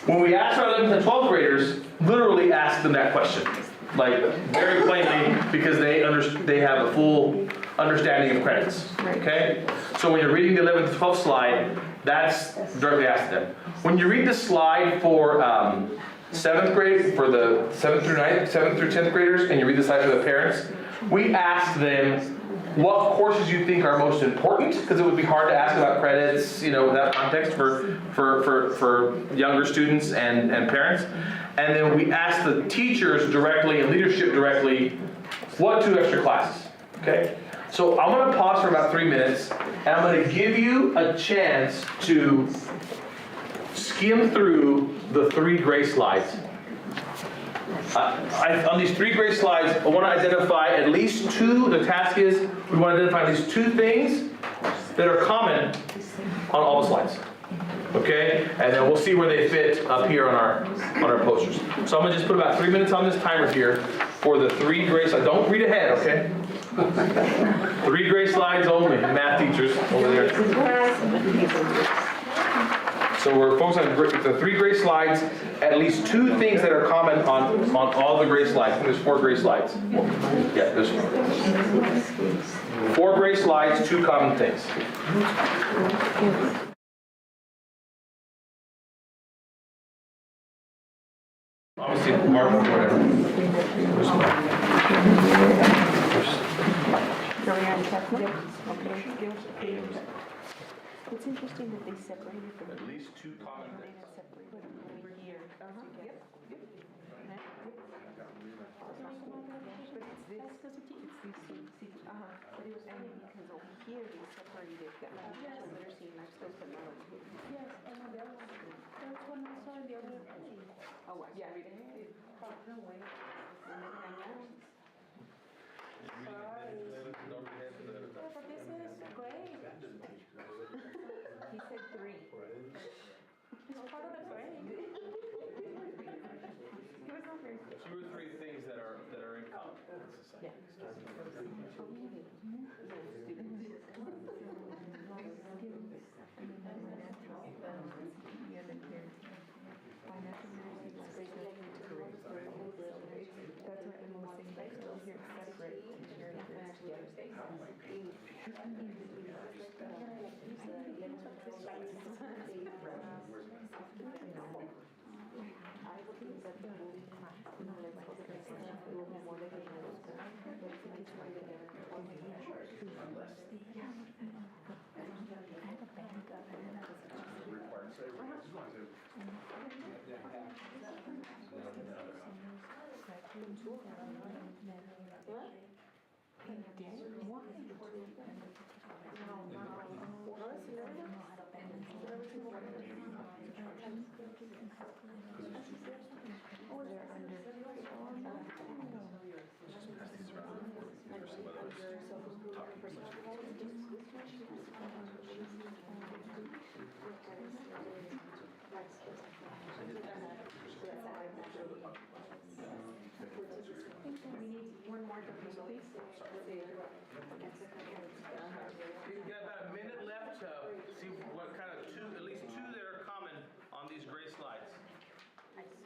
When we asked our 11th and 12th graders, literally asked them that question. Like, very plainly, because they have a full understanding of credits. Okay? So when you're reading the 11th and 12th slide, that's directly asked them. When you read the slide for 7th grade, for the 7th through 10th graders, and you read the slide for the parents, we asked them what courses you think are most important, because it would be hard to ask about credits, without context for younger students and parents. And then we asked the teachers directly and leadership directly, what 2 extra classes? Okay. So I'm going to pause for about 3 minutes, and I'm going to give you a chance to skim through the 3 gray slides. On these 3 gray slides, I want to identify at least 2. The task is we want to identify at least 2 things that are common on all the slides. Okay, and then we'll see where they fit up here on our posters. So I'm going to just put about 3 minutes on this timer here for the 3 gray slides. Don't read ahead, okay? 3 gray slides only, math teachers over there. So we're focused on the 3 gray slides, at least 2 things that are common on all the gray slides. I think there's 4 gray slides. Yeah, there's 4 gray slides, 2 common things. 16, Mark, whatever. It's interesting that they separated them. At least 2 common things. Over here. Yep. But it's these two. But it was funny because over here they separated the literacy and life skills, but not over here. Yes, and the other one, that's one I saw in the other. Oh, yeah, read it. No way. But this is great. He said 3. It's part of the grade. He was not very good. 2 or 3 things that are in common in society. We've got about a minute left to see what kind of at least two that are common on these gray slides.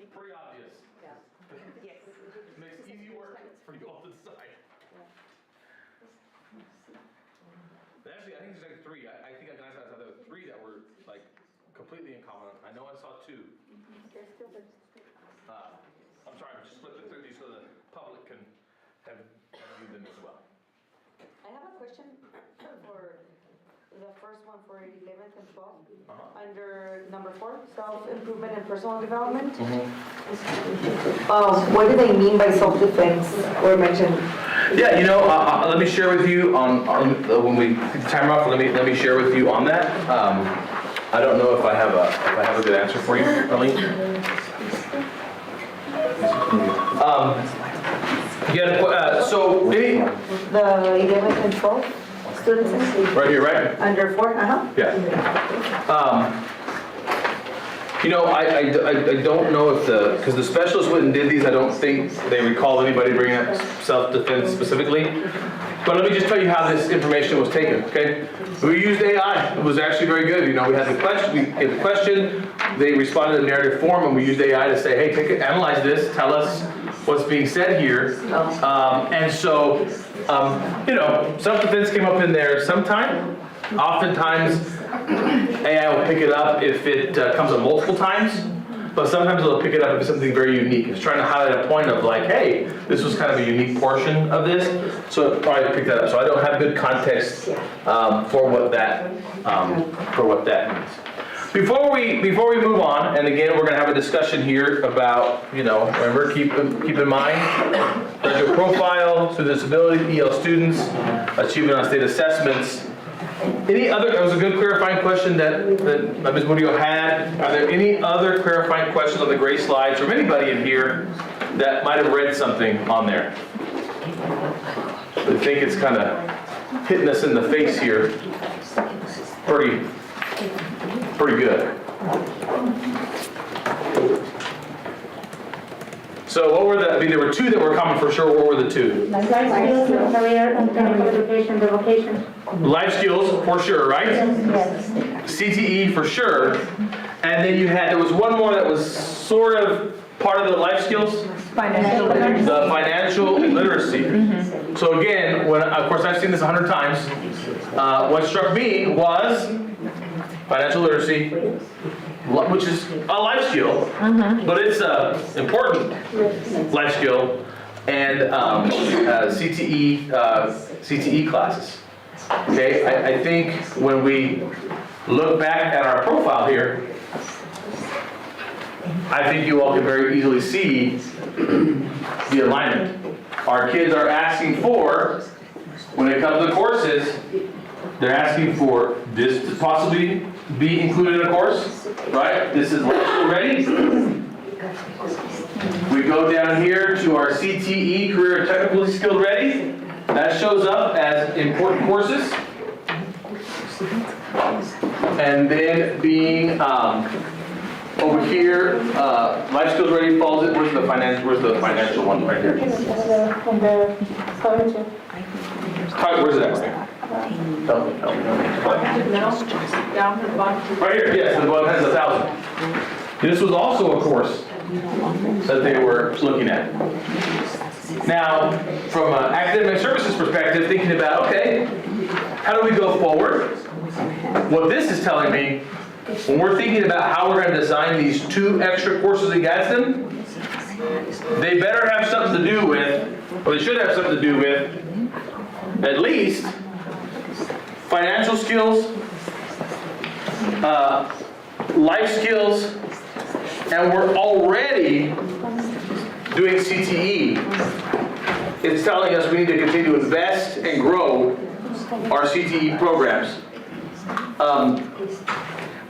Pretty obvious. Yes. Makes easy work for you all to decide. But actually, I think there's like 3. I think I saw there were 3 that were like completely in common. I know I saw 2. I'm sorry, I'm just flipping through these so the public can have viewed them as well. I have a question for the first one for 11th and 12th. Under number 4, self-improvement and personal development. What do they mean by self-defense or mention? Yeah, let me share with you on when we time off. Let me share with you on that. I don't know if I have a good answer for you, Arlene. So maybe The 11th and 12th students. Right here, right? Under 4, Yeah. I don't know if because the specialists went and did these, I don't think they recall anybody bringing up self-defense specifically. But let me just tell you how this information was taken, okay? We used AI. It was actually very good. We had the question, we gave the question, they responded in narrative form, and we used AI to say, hey, analyze this, tell us what's being said here. And so, self-defense came up in there sometime. Oftentimes, AI will pick it up if it comes up multiple times, but sometimes it'll pick it up if it's something very unique. It's trying to highlight a point of like, hey, this was kind of a unique portion of this, so it probably picked that up. So I don't have good context for what that means. Before we move on, and again, we're going to have a discussion here about, remember, keep in mind, graduate profile, student disability, EL students, achievement on state assessments. That was a good clarifying question that Ms. Murillo had. Are there any other clarifying questions on the gray slides from anybody in here that might have read something on there? I think it's kind of hitting us in the face here. Pretty good. So what were there were 2 that were common for sure. What were the 2? Life skills, career, and technical education, the vocation. Life skills for sure, right? Yes. CTE for sure. And then there was one more that was sort of part of the life skills? Financial literacy. The financial literacy. So again, of course I've seen this 100 times. What struck me was financial literacy, which is a life skill, but it's an important life skill, and CTE classes. Okay, I think when we look back at our profile here, I think you all can very easily see the alignment. Our kids are asking for, when it comes to courses, they're asking for this to possibly be included in a course, right? This is ready. We go down here to our CTE, career technically skilled ready. That shows up as important courses. And then being over here, life skills ready falls in. Where's the financial one right here? On the 17. Where's that? Right here, yes, the one has 1,000. This was also a course that they were looking at. Now, from an academic services perspective, thinking about, okay, how do we go forward? What this is telling me, when we're thinking about how we're going to design these 2 extra courses in Gadsden, they better have something to do with, or they should have something to do with, at least financial skills, life skills, and we're already doing CTE. It's telling us we need to continue to invest and grow our CTE programs.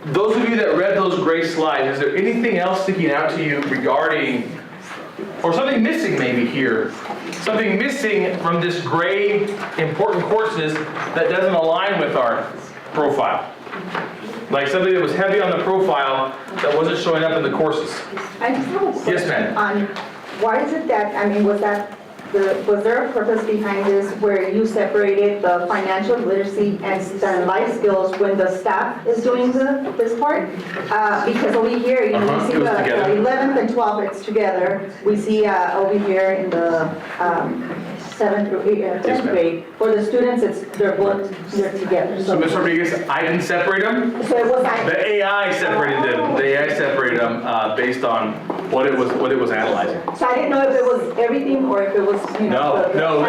Those of you that read those gray slides, is there anything else sticking out to you regarding, or something missing maybe here? Something missing from this gray important courses that doesn't align with our profile? Like something that was heavy on the profile that wasn't showing up in the courses? I just have a question. Yes, ma'am. Why is it that, I mean, was there a purpose behind this where you separated the financial literacy and life skills when the staff is doing this part? Because over here, you know, we see the 11th and 12th, it's together. We see over here in the 7th through 10th grade, for the students, they're together. So Ms. Rodriguez, I didn't separate them. So it was like, The AI separated them. The AI separated them based on what it was analyzing. so I didn't know if it was everything or if it was, you know, No.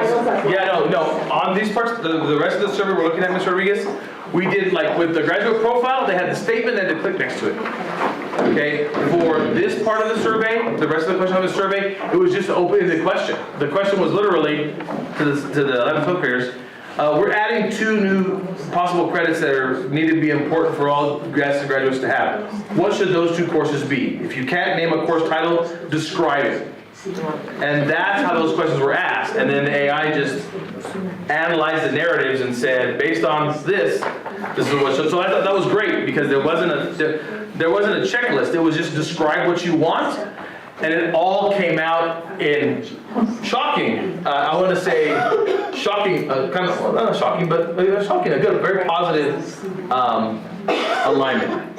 no. On these parts, the rest of the survey we're looking at, Ms. Rodriguez, we did like with the graduate profile, they had the statement and they click next to it. Okay, for this part of the survey, the rest of the question of the survey, it was just opening the question. The question was literally to the 11th, 12th graders. We're adding 2 new possible credits that need to be important for all Gadsden graduates to have. What should those 2 courses be? If you can't name a course title, describe it. And that's how those questions were asked. And then the AI just analyzed the narratives and said, based on this is what. So I thought that was great because there wasn't a checklist. It was just describe what you want. And it all came out in shocking. I want to say shocking, kind of not shocking, but shocking. A good, very positive alignment.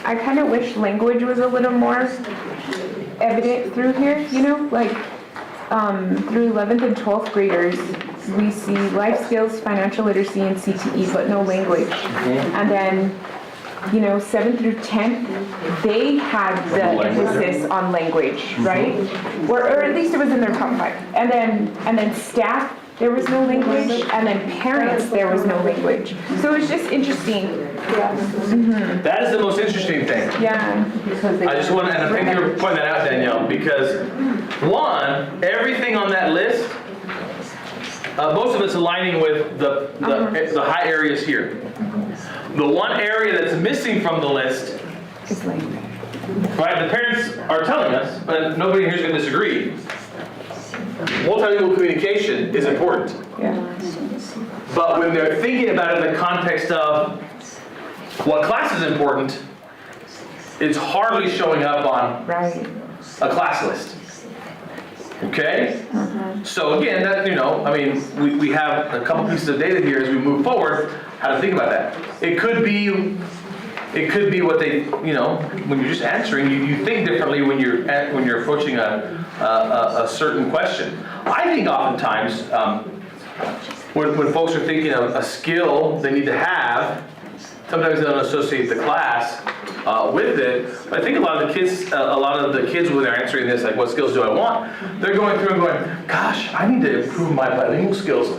I kind of wish language was a little more evident through here, you know, like through 11th and 12th graders, we see life skills, financial literacy, and CTE, but no language. And then, you know, 7th through 10th, they had the emphasis on language, right? Or at least it was in their top 5. And then staff, there was no language, and then parents, there was no language. So it was just interesting. That is the most interesting thing. Yeah. I just want to, and I think you're pointing that out, Danielle, because one, everything on that list, most of it's aligning with the high areas here. The one area that's missing from the list, right? The parents are telling us, and nobody here is going to disagree. Multilingual communication is important. Yeah. But when they're thinking about it in the context of what class is important, it's hardly showing up on a class list. Okay? So again, that, you know, I mean, we have a couple pieces of data here as we move forward, how to think about that. It could be what they, you know, when you're just answering, you think differently when you're approaching a certain question. I think oftentimes when folks are thinking of a skill they need to have, sometimes they don't associate the class with it. But I think a lot of the kids when they're answering this, like what skills do I want, they're going through and going, gosh, I need to improve my bilingual skills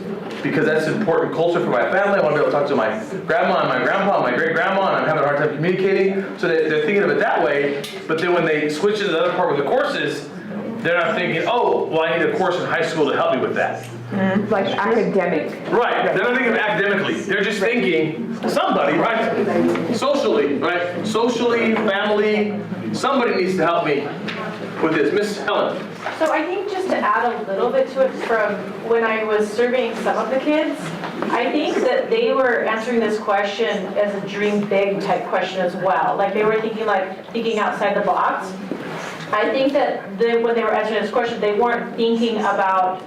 because that's important culture for my family. I want to be able to talk to my grandma and my grandpa and my great grandma, and I'm having a hard time communicating. So they're thinking of it that way. But then when they switch to the other part with the courses, they're not thinking, oh, well, I need a course in high school to help me with that. Like academic. Right, they're not thinking of academically. They're just thinking somebody, right? Socially, right? Socially, family, somebody needs to help me with this. Miss Helen. So I think just to add a little bit to it from when I was surveying some of the kids, I think that they were answering this question as a dream big type question as well. Like they were thinking outside the box. I think that when they were answering this question, they weren't thinking about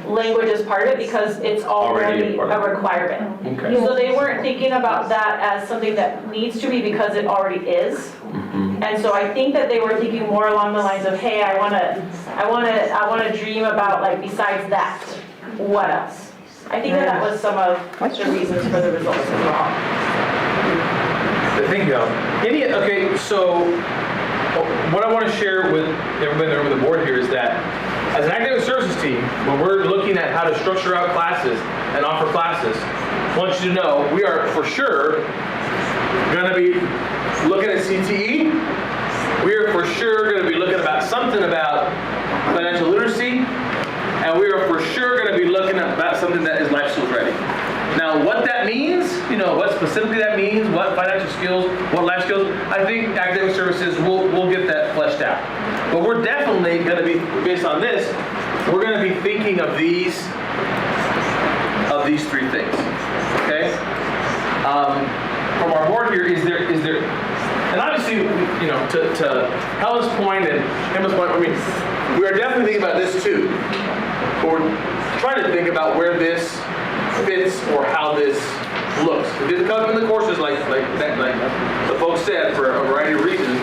language as part of it because it's already a requirement. Okay. So they weren't thinking about that as something that needs to be because it already is. And so I think that they were thinking more along the lines of, hey, I want to dream about, like, besides that, what else? I think that was some of the reasons for the results as well. Thank you. Okay, so what I want to share with everybody in the board here is that as an academic services team, when we're looking at how to structure out classes and offer classes, I want you to know we are for sure going to be looking at CTE. We are for sure going to be looking about something about financial literacy, and we are for sure going to be looking about something that is life skills ready. Now, what that means, what specifically that means, what financial skills, what life skills, I think academic services will get that fleshed out. But we're definitely going to be, based on this, we're going to be thinking of these three things. Okay? From our board here, is there, and obviously, to Helen's point and Emma's point, I mean, we are definitely thinking about this too. But we're trying to think about where this fits or how this looks. It didn't come in the courses like the folks said for a variety of reasons,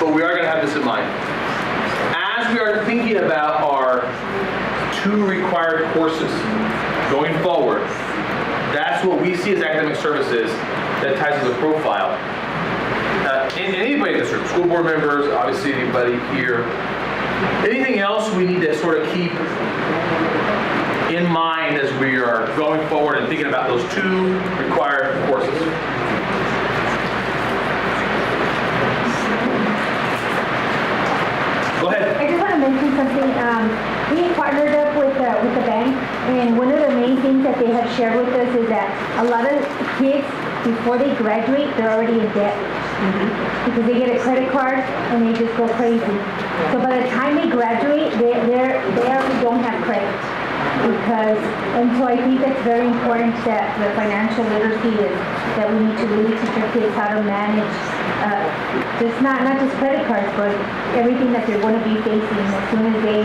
but we are going to have this in mind. As we are thinking about our 2 required courses going forward, that's what we see as academic services that ties to the profile. And anybody in this room, school board members, obviously anybody here, anything else we need to sort of keep in mind as we are going forward and thinking about those 2 required courses. Go ahead. I just want to mention something. We partnered up with the bank, and one of the main things that they have shared with us is that a lot of kids, before they graduate, they're already in debt. Because they get a credit card and they just go crazy. So by the time they graduate, they already don't have credit. And so I think that's very important that the financial literacy is that we need to really teach our kids how to manage just not just credit cards, but everything that they're going to be facing as soon as they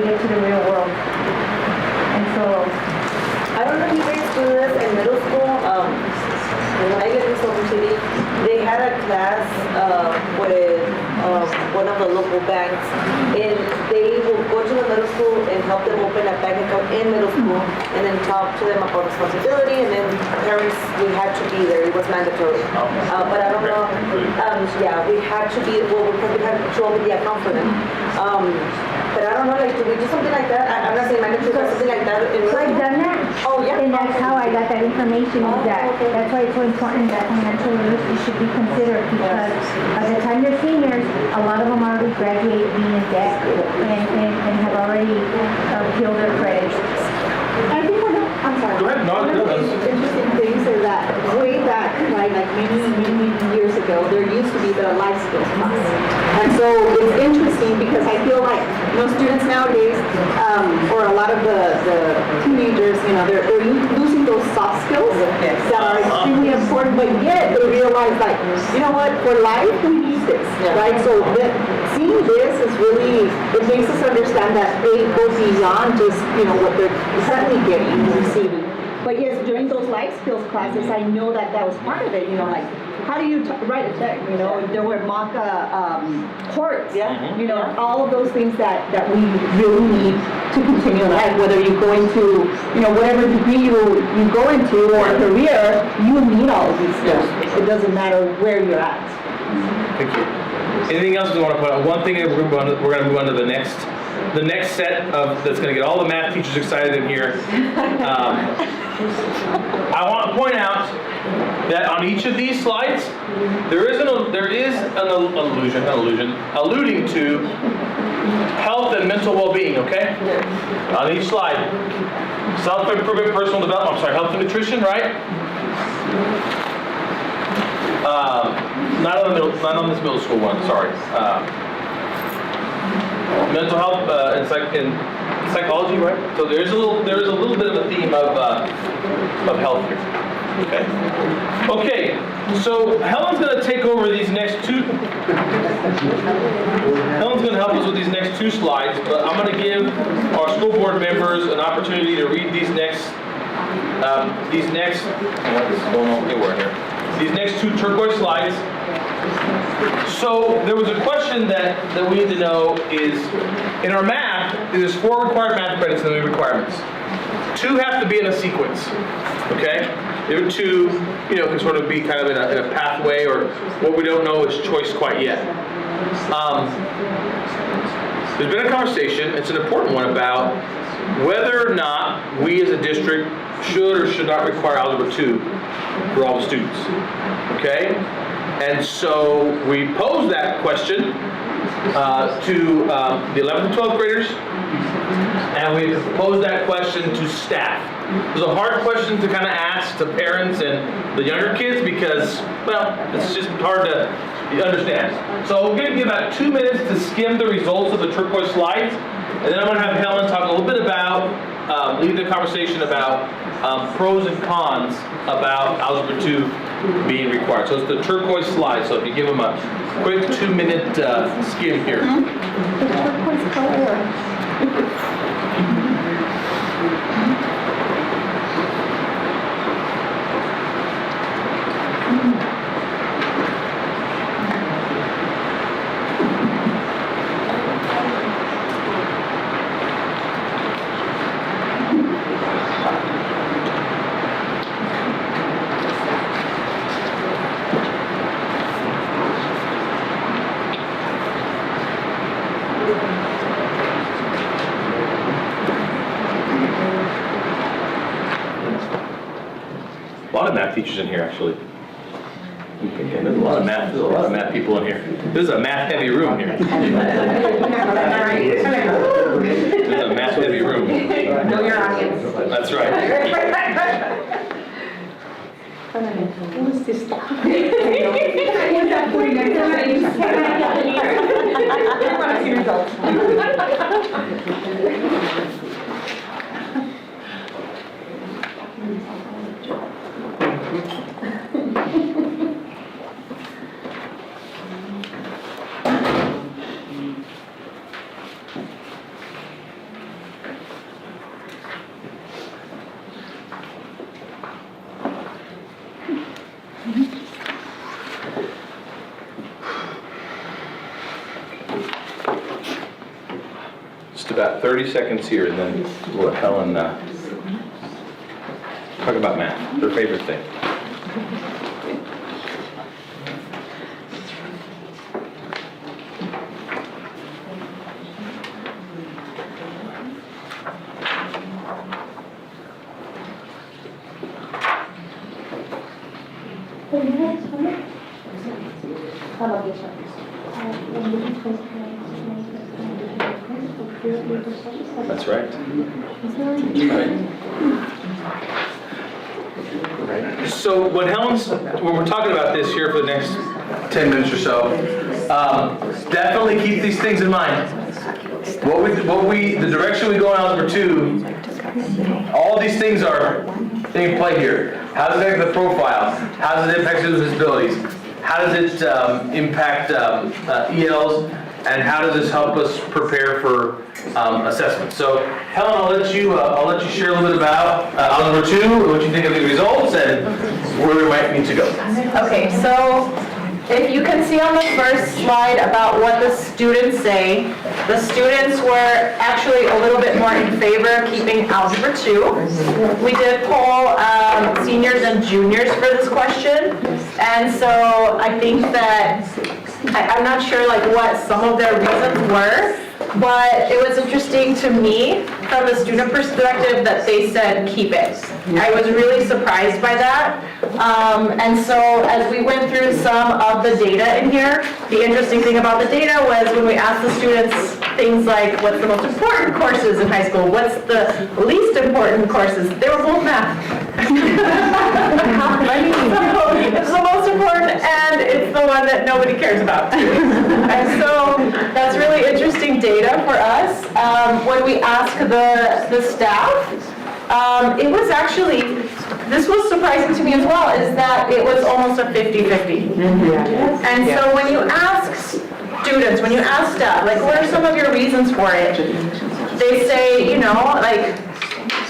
get to the real world. And so I don't know if you guys do this in middle school. When I lived in Silver City, they had a class with one of the local banks, and they will go to the middle school and help them open a bank account in middle school, and then talk to them about responsibility, and then parents, we had to be there. It was mandatory. But I don't know. Yeah, we had to be, because we had to open the account for them. But I don't know, like, do we do something like that? I'm not saying mandatory, but something like that. So I've done that. Oh, yeah? And that's how I got that information, is that's why it's so important that financial literacy should be considered, because by the time they're seniors, a lot of them already graduate being in debt and have already killed their credit. I think I'm sorry. Go ahead. No, one of the interesting things is that way back, right, like many years ago, there used to be the life skills class. And so it's interesting because I feel like students nowadays, or a lot of the teenagers, they're losing those soft skills that are extremely important, but yet they realize, like, you know what, for life we need this, right? So seeing this is really, it makes us understand that they go beyond just, what they're currently getting and receiving. But yes, during those life skills classes, I know that was part of it, like how do you write a check, you know? There were mock courts, Yeah. you know, all of those things that we really need to continue in life, whether you go into, you know, whatever degree you go into or career, you need all of these skills. It doesn't matter where you're at. Thank you. Anything else we want to put on? One thing that we're going to move on to the next set of that's going to get all the math teachers excited in here. I want to point out that on each of these slides, there is an alluding to health and mental well-being. Okay, on each slide, self-improvement, personal development. I'm sorry, health and nutrition, right? Not on this middle school one. Sorry. Mental health and psychology, right? So there's a little bit of a theme of health here. Okay. So Helen's going to take over these next two. Helen's going to help us with these next two slides, but I'm going to give our school board members an opportunity to read these next. What is going on here? These next two turquoise slides. So there was a question that we need to know is, in our math, there's 4 required math credits and 3 requirements. 2 have to be in a sequence, okay? The other 2, can sort of be kind of in a pathway, or what we don't know is choice quite yet. There's been a conversation, it's an important one, about whether or not we as a district should or should not require Algebra 2 for all the students, okay? And so we posed that question to the 11th and 12th graders, and we posed that question to staff. It was a hard question to kind of ask to parents and the younger kids because, well, it's just hard to understand. So we're going to give about 2 minutes to skim the results of the turquoise slides, and then I'm going to have Helen talk a little bit about, lead the conversation about pros and cons about Algebra 2 being required. So it's the turquoise slide. So if you give them a quick 2-minute skim here. The turquoise color. A lot of math teachers in here, actually. There's a lot of math people in here. This is a math-heavy room here. This is a math-heavy room. Know your audience. That's right. Who is this stuff? Just about 30 seconds here, and then we'll let Helen talk about math, her favorite thing. That's right. Right. So when we're talking about this here for the next 10 minutes or so, definitely keep these things in mind. The direction we go in Algebra 2, all these things are in play here. How does it impact the profile? How does it impact students' abilities? How does it impact ELs? and how does this help us prepare for assessment? So Helen, I'll let you share a little bit about algebra 2, what you think of the results, and where we might need to go. Okay, so if you can see on the first slide about what the students say, the students were actually a little bit more in favor of keeping algebra 2. We did poll seniors and juniors for this question, and so I think that, I'm not sure like what some of their reasons were, but it was interesting to me from the student perspective that they said keep it. I was really surprised by that. And so as we went through some of the data in here, the interesting thing about the data was when we asked the students things like, what's the most important courses in high school? What's the least important courses? They were both math. It's the most important, and it's the one that nobody cares about. And so that's really interesting data for us. When we ask the staff, it was actually, this was surprising to me as well, is that it was almost a 50-50. And so when you ask students, when you ask staff, like, what are some of your reasons for it? They say, you know, like,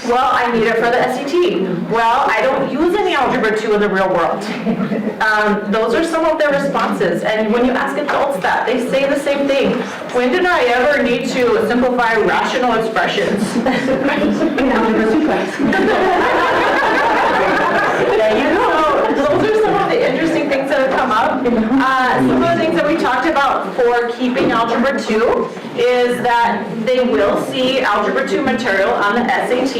well, I need it for the SAT. Well, I don't use any algebra 2 in the real world. Those are some of their responses. And when you ask adults that, they say the same thing. When did I ever need to simplify rational expressions? In algebra 2 class. Those are some of the interesting things that have come up. Some of the things that we talked about for keeping algebra 2 is that they will see algebra 2 material on the SAT.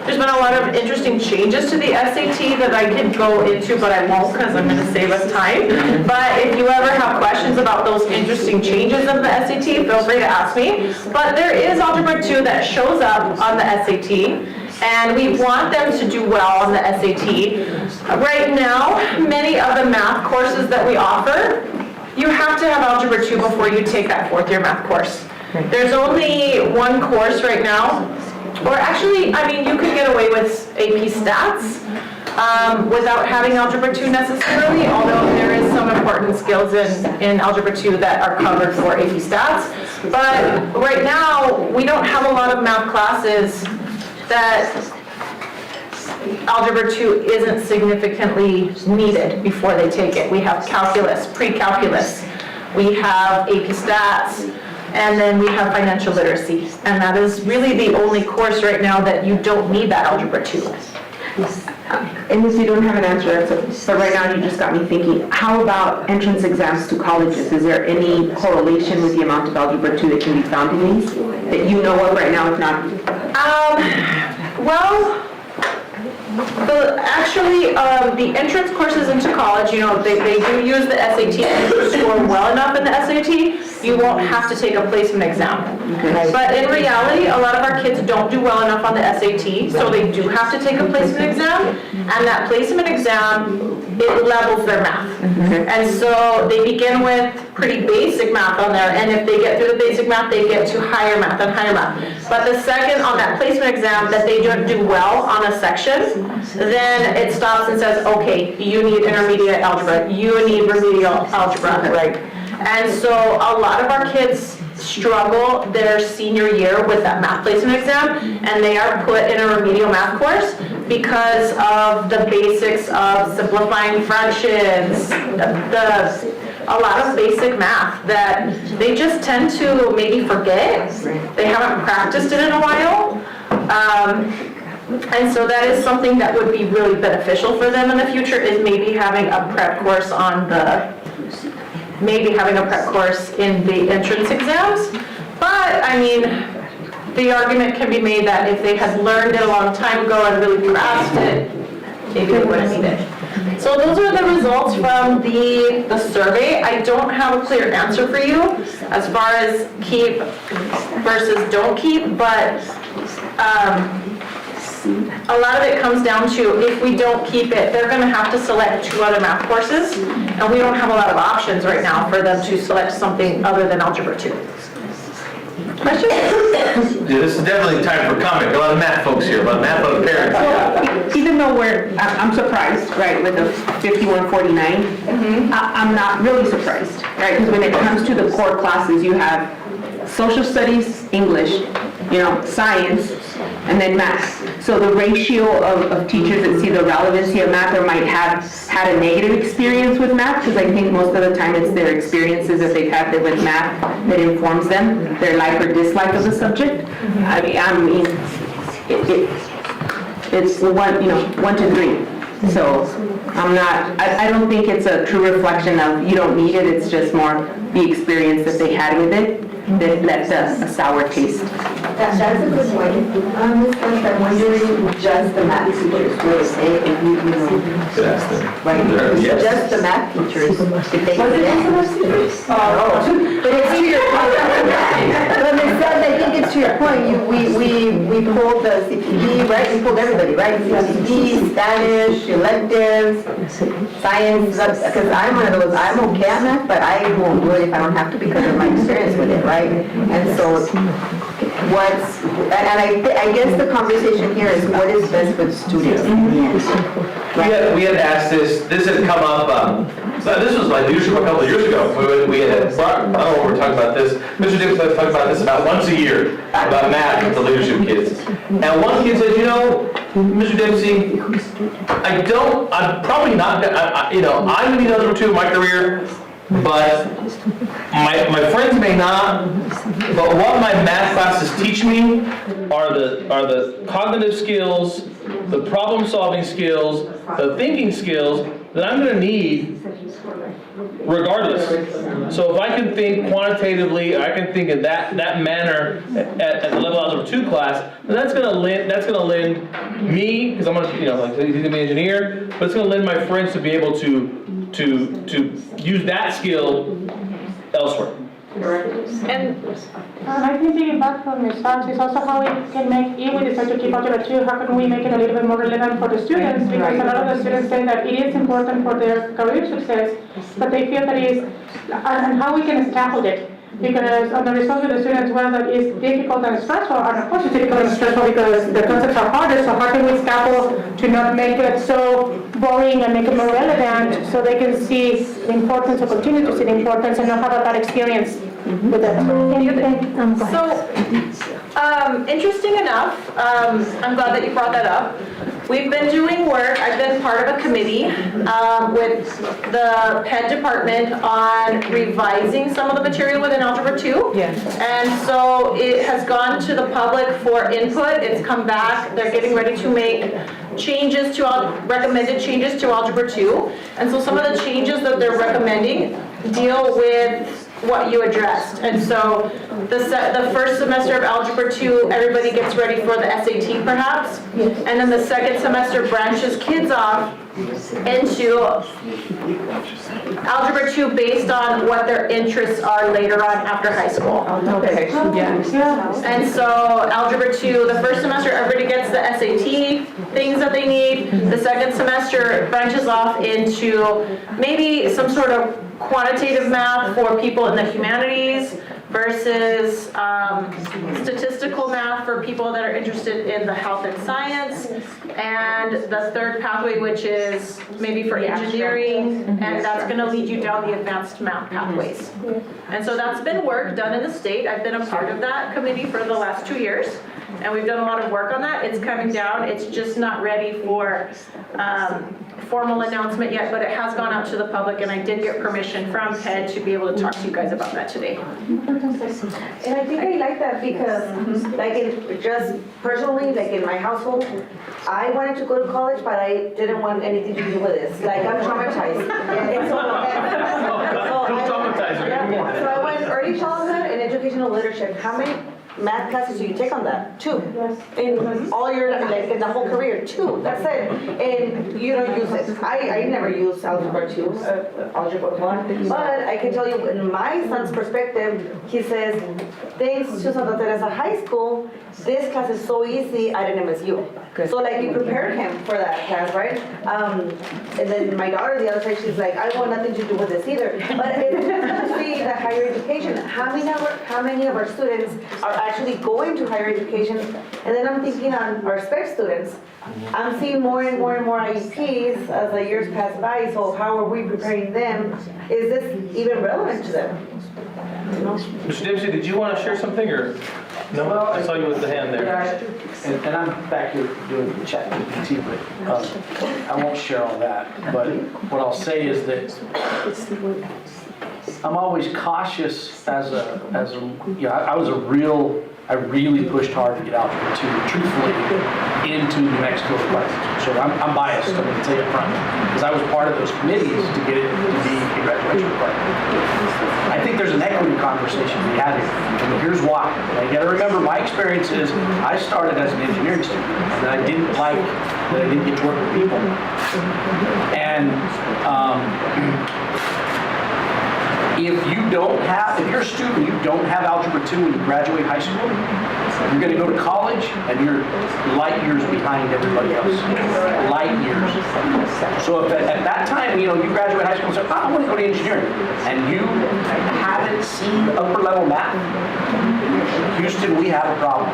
There's been a lot of interesting changes to the SAT that I could go into, but I won't because I'm going to save us time. But if you ever have questions about those interesting changes of the SAT, feel free to ask me. But there is algebra 2 that shows up on the SAT. And we want them to do well on the SAT. Right now, many of the math courses that we offer, you have to have algebra 2 before you take that fourth year math course. There's only one course right now, or actually, I mean, you could get away with AP Stats without having algebra 2 necessarily, although there is some important skills in algebra 2 that are covered for AP Stats. But right now, we don't have a lot of math classes that algebra 2 isn't significantly needed before they take it. We have calculus, pre-calculus, we have AP Stats, and then we have financial literacy. And that is really the only course right now that you don't need that algebra 2. And if you don't have an answer, but right now you just got me thinking, how about entrance exams to colleges? Is there any correlation with the amount of algebra 2 that can be found in these that you know of right now, if not? Well, the entrance courses into college, you know, they do use the SAT. If you score well enough in the SAT, you won't have to take a placement exam. But in reality, a lot of our kids don't do well enough on the SAT, so they do have to take a placement exam. And that placement exam, it levels their math. And so they begin with pretty basic math on there, and if they get through the basic math, they get to higher math and higher math. But the second on that placement exam that they don't do well on a section, then it stops and says, okay, you need intermediate algebra, you need remedial algebra, right? And so a lot of our kids struggle their senior year with that math placement exam, and they are put in a remedial math course because of the basics of simplifying fractions, a lot of basic math that they just tend to maybe forget. They haven't practiced it in a while. And so that is something that would be really beneficial for them in the future, is maybe having a prep course in the entrance exams. But I mean, the argument can be made that if they had learned it a long time ago and really grasped it, maybe they wouldn't need it. So those are the results from the survey. I don't have a clear answer for you as far as keep versus don't keep, but a lot of it comes down to, if we don't keep it, they're going to have to select 2 other math courses, and we don't have a lot of options right now for them to select something other than algebra 2. Yeah, this is definitely time for comment. A lot of math folks here, a lot of math folks, parents. Well, even though I'm surprised, right, with the 5149, I'm not really surprised, right? Because when it comes to the core classes, you have social studies, English, science, and then math. So the ratio of teachers that see the relevancy of math or might have had a negative experience with math, because I think most of the time it's their experiences that they've had with math that informs them, their like or dislike of the subject. I mean, it's 1 to 3. So I don't think it's a true reflection of you don't need it, it's just more the experience that they had with it that left a sour taste. That's a good point. I'm wondering, just the math teachers, will it say, right? Yes. Just the math teachers, if they But it's to your point. But Ms. Suggs, I think it's to your point. We pulled the CPD, right? We pulled everybody, right? CPD, Spanish, electives, science, because I'm one of those, I'm okay at math, but I won't do it if I don't have to because of my experience with it, right? And so I guess the conversation here is what is best for the students. We had asked this had come up, this was my leadership a couple of years ago. We had, I don't know what we're talking about this. Mr. Dix has talked about this about once a year, about math with the leadership kids. And one kid said, Mr. Dempsey, I'm probably not, I'm going to need algebra 2 in my career, but my friends may not, but what my math classes teach me are the cognitive skills, the problem-solving skills, the thinking skills that I'm going to need regardless. So if I can think quantitatively, I can think in that manner at the level algebra 2 class, then that's going to lend me, because I'm going to, he's going to be an engineer, but it's going to lend my friends to be able to use that skill elsewhere. And I think thinking back from Ms. Fox is also how we can make, if we decide to keep algebra 2, how can we make it a little bit more relevant for the students? Because a lot of the students say that it is important for their career success, but they feel that it is, and how we can scaffold it. Because on the results of the students, well, that is difficult and stressful, and of course it's difficult and stressful because the concepts are harder, so how can we scaffold to not make it so boring and make it more relevant so they can see the importance or continue to see the importance and not have a bad experience with it. So, interesting enough, I'm glad that you brought that up. We've been doing work, I've been part of a committee with the PED department on revising some of the material within Algebra 2. Yes. And so it has gone to the public for input, it's come back, they're getting ready to make changes to, recommended changes to Algebra 2. And so some of the changes that they're recommending deal with what you addressed. And so the first semester of Algebra 2, everybody gets ready for the SAT perhaps. And then the second semester branches kids off into Algebra 2 based on what their interests are later on after high school. Okay, yeah. And so Algebra 2, the first semester everybody gets the SAT things that they need. The second semester branches off into maybe some sort of quantitative math for people in the humanities versus statistical math for people that are interested in the health and science, and the third pathway, which is maybe for engineering, and that's going to lead you down the advanced math pathways. And so that's been work done in the state. I've been a part of that committee for the last 2 years, and we've done a lot of work on that. It's coming down. It's just not ready for formal announcement yet, but it has gone out to the public, and I did get permission from PED to be able to talk to you guys about that today. And I think I like that because, like, just personally, like in my household, I wanted to go to college, but I didn't want anything to do with this. Like, I'm traumatized. And so I went early childhood and educational leadership. How math classes do you take on that? 2. Yes. In all your, like, in the whole career, 2, that's it. And you don't use it. I never use algebra 2, algebra 1. But I can tell you, in my son's perspective, he says, thanks to Santa Teresa High School, this class is so easy at an MSU. So like you prepared him for that class, right? And then my daughter, the other side, she's like, I want nothing to do with this either. But it's just to see the higher education. How many of our students are actually going to higher education? And then I'm thinking on our spec students. I'm seeing more and more and more IEPs as the years pass by. So how are we preparing them? Is this even relevant to them? Mr. Dempsey, did you want to share something, or? No, I saw you with the hand there. Yeah, and I'm back here doing the chat GPT, but I won't share all that. But what I'll say is that I'm always cautious as a I really pushed hard to get Algebra 2, truthfully, into New Mexico classes. So I'm biased, I'm going to tell you up front, because I was part of those committees to get it to be a graduation requirement. I think there's an equity conversation to be had here, and here's why. You got to remember, my experience is I started as an engineering student, and I didn't get to work with people. And if you're a student, you don't have Algebra 2 when you graduate high school, you're going to go to college and you're light years behind everybody else. Light years. So if at that time, you graduate high school and say, I want to go to engineering, and you haven't seen upper level math, Houston, we have a problem.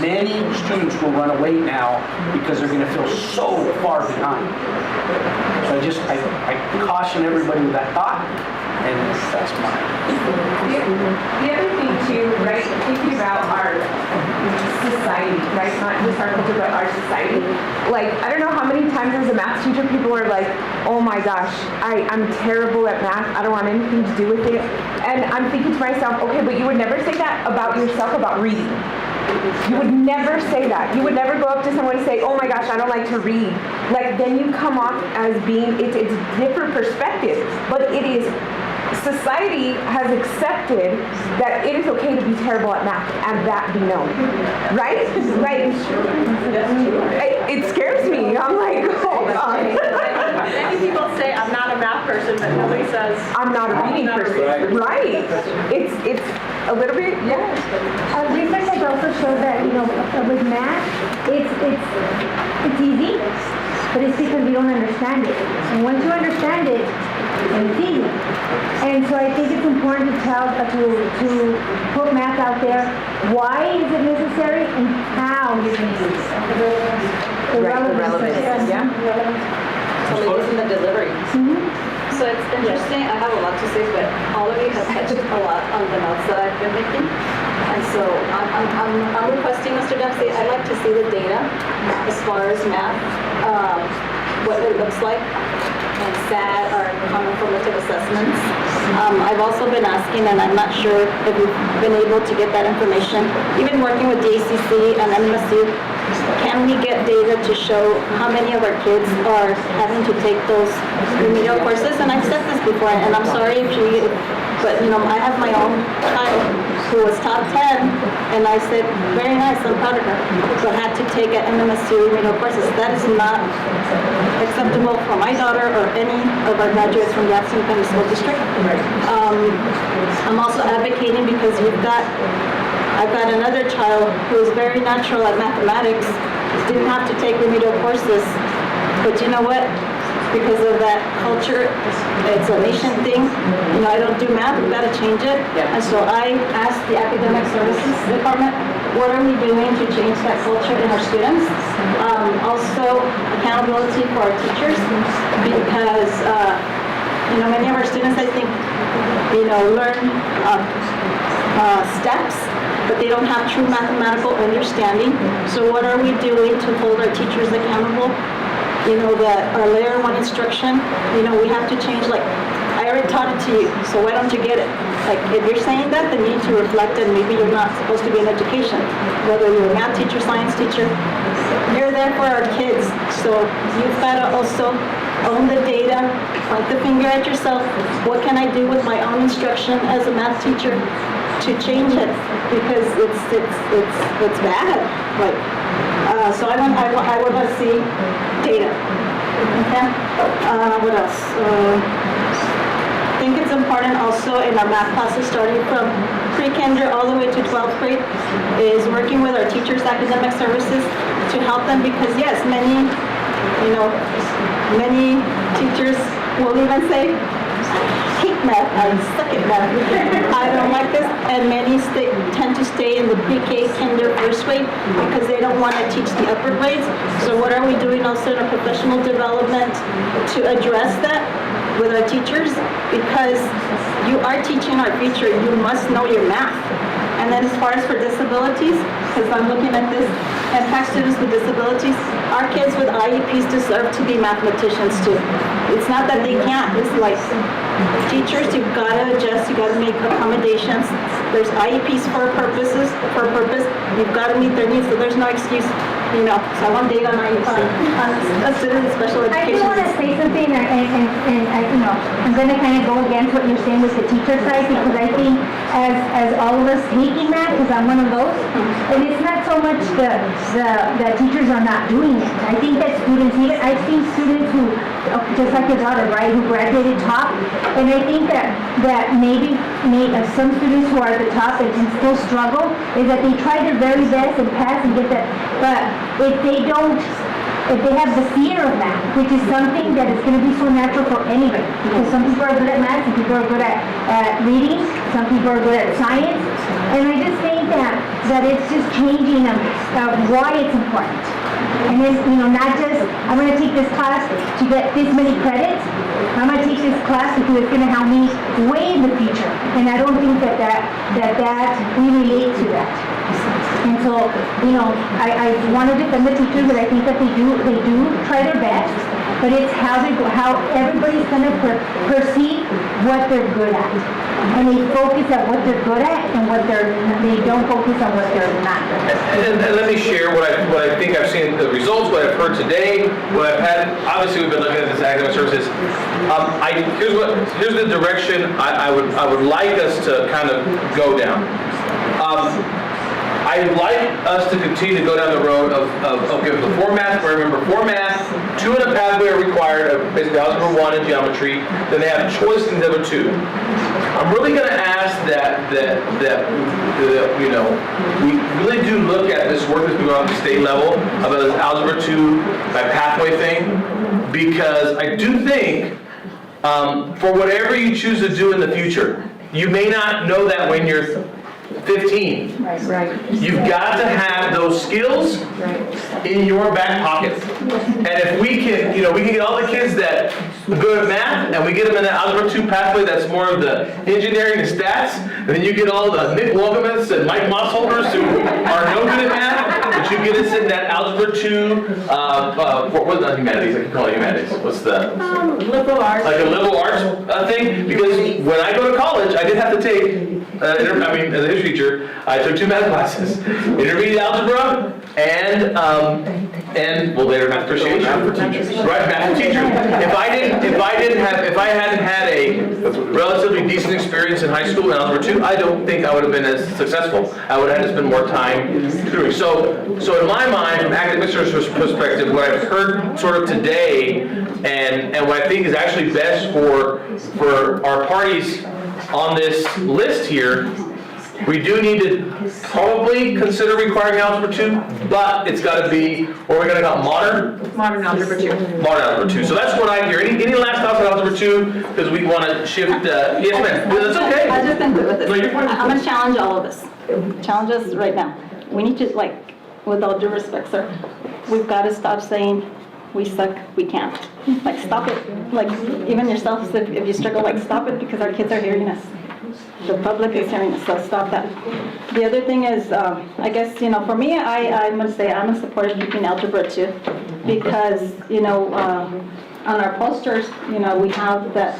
Many students will run away now because they're going to feel so far behind. So I caution everybody with that thought. And that's mine. The other thing too, right, thinking about our society, right, not just our culture, but our society. Like, I don't know how many times as a math teacher people are like, oh my gosh, I'm terrible at math, I don't want anything to do with it. And I'm thinking to myself, okay, but you would never say that about yourself, about reading. You would never say that. You would never go up to someone and say, oh my gosh, I don't like to read. Like, then you come off as being, it's a different perspective, but it is, society has accepted that it is okay to be terrible at math and that be known. Right? Right. It scares me. I'm like, hold on. Many people say I'm not a math person, but nobody says I'm not a reading person. Right. It's a little bit, yeah. Research has also showed that, with math, it's easy, but it's because we don't understand it. And once you understand it, it's easy. And so I think it's important to put math out there. Why is it necessary and how you can use it. The relevance. Yeah. So maybe it's in the delivery. So it's interesting, I have a lot to say, but all of you have touched a lot on the notes that I've been making. And so I'm requesting, Mr. Dempsey, I'd like to see the data as far as math, what it looks like, and SAT or common formative assessments. I've also been asking, and I'm not sure if we've been able to get that information, even working with the ACC and MSU, can we get data to show how many of our kids are having to take those remedial courses? And I've said this before, and I'm sorry but I have my own child who was top 10, and I said, very nice, I'm proud of her, but had to take an MSU remedial courses. That is not acceptable for my daughter or any of our graduates from Gadsden County School District. I'm also advocating because I've got another child who is very natural at mathematics, didn't have to take remedial courses, but you know what? Because of that culture, it's a nation thing. I don't do math, we've got to change it. And so I asked the Academic Services Department, what are we doing to change that culture in our students? Also, accountability for our teachers, because many of our students, I think, learn steps, but they don't have true mathematical understanding. So what are we doing to hold our teachers accountable? Our layer 1 instruction, we have to change, like, I already taught it to you, so why don't you get it? Like, if you're saying that, then you need to reflect it. Maybe you're not supposed to be in education. Whether you're a math teacher, science teacher, you're there for our kids. So you've got to also own the data, point the finger at yourself. What can I do with my own instruction as a math teacher? to change it because it's bad. Like, so I want to see data. Okay. What else? I think it's important also in our math classes starting from pre-kinder all the way to 12th grade is working with our teachers' academic services to help them because yes, many teachers will even say, I hate math, I suck at math, I don't like this, and many tend to stay in the pre-K, kinder, first grade because they don't want to teach the upper grades. So what are we doing also in our professional development to address that with our teachers? Because you are teaching our future, you must know your math. And then as far as for disabilities, because I'm looking at this, impact students with disabilities, our kids with IEPs deserve to be mathematicians too. It's not that they can't, it's like teachers, you've got to adjust, you've got to make accommodations. There's IEPs for a purpose, you've got to meet their needs, so there's no excuse. So I want data on a student in special education. I do want to say something, and I'm going to kind of go against what you're saying with the teacher side, because I think as all of us taking math, because I'm one of those, and it's not so much the teachers are not doing it. I think that students, even I've seen students who, just like your daughter, right, who graduated top, and I think that maybe some students who are at the top and still struggle is that they try their very best and pass and get that, but if they have the fear of math, which is something that is going to be so natural for anybody, because some people are good at math, some people are good at reading, some people are good at science, and I just think that it's just changing why it's important. And then, not just, I'm going to take this class to get this many credits, I'm going to take this class because it's going to help me way in the future, and I don't think that we relate to that. And so, I want to defend the teachers, but I think that they do try their best, but it's how everybody's going to perceive what they're good at. And they focus at what they're good at and they don't focus on what they're not good at. And let me share what I think I've seen, the results, what I've heard today, what I've had. Obviously, we've been looking at this academic services. Here's the direction I would like us to kind of go down. I'd like us to continue to go down the road of okay, the format, remember format, 2 in a pathway are required, basically algebra 1 and geometry, then they have choice in number 2. I'm really going to ask that we really do look at this work that's been going on at the state level about this algebra 2 by pathway thing, because I do think for whatever you choose to do in the future, you may not know that when you're 15. Right. You've got to have those skills in your back pocket. And if we can, we can get all the kids that are good at math, and we get them in the algebra 2 pathway that's more of the engineering and stats, and then you get all the Nick Wolgamans and Mike Mossholders who are no good at math, but you get us in that algebra 2, what's not humanities, I can call it humanities. What's the? Liberal arts. Like a liberal arts thing, because when I go to college, I did have to take, as a history teacher, I took 2 math classes, intermediate algebra and later math appreciation. Right, math for teachers. If I hadn't had a relatively decent experience in high school in algebra 2, I don't think I would have been as successful. I would have had to spend more time tutoring. So in my mind, from academic services perspective, what I've heard sort of today, and what I think is actually best for our parties on this list here, we do need to probably consider requiring algebra 2, but it's got to be, what we're going to call modern algebra 2. Modern algebra 2. So that's what I hear. Any last thoughts on algebra 2? Because we want to shift. Yes, ma'am. That's okay. I've just been good with this. No, you're fine. I'm going to challenge all of us. Challenge us right now. We need to, with all due respect, sir, we've got to stop saying we suck, we can't. Stop it. Even yourself, if you struggle, stop it, because our kids are hearing us. The public is hearing us, so stop that. The other thing is, I guess, for me, I'm going to say I'm in support of keeping algebra 2, because, on our posters, we have that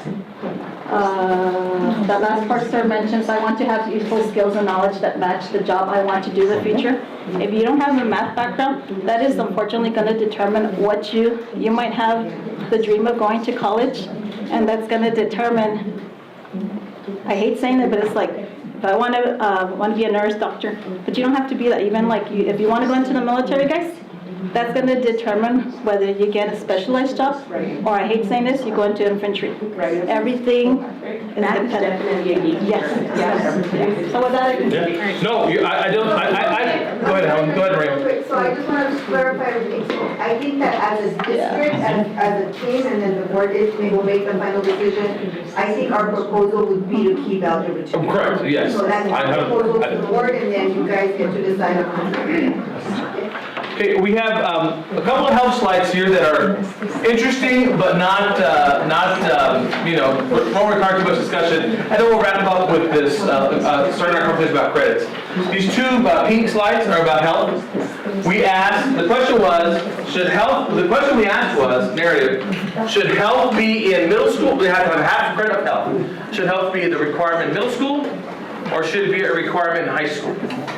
last part sir mentions, I want to have useful skills and knowledge that match the job I want to do in the future. If you don't have a math background, that is unfortunately going to determine what you might have the dream of going to college, and that's going to determine, I hate saying it, but it's if I want to be a nurse, doctor, but you don't have to be that. Even like if you want to go into the military, guys, that's going to determine whether you get a specialized job, or I hate saying this, you go into infantry. Everything is dependent. Yes. So with that, No, I don't. Go ahead, Helen. Go ahead, Maria. So I just want to clarify everything. So I think that as a district, as a team, and then the board will make the final decision. I think our proposal would be to keep algebra 2. Correct, yes. So that's our proposal to the board, and then you guys get to decide on. Okay, we have a couple of help slides here that are interesting, but not won't require too much discussion. And then we'll wrap up with this, starting our conversation about credits. These two pink slides are about health. We asked, the question we asked was, narrative, should health be in middle school? We have to have half credit of health. Should health be the requirement in middle school, or should it be a requirement in high school?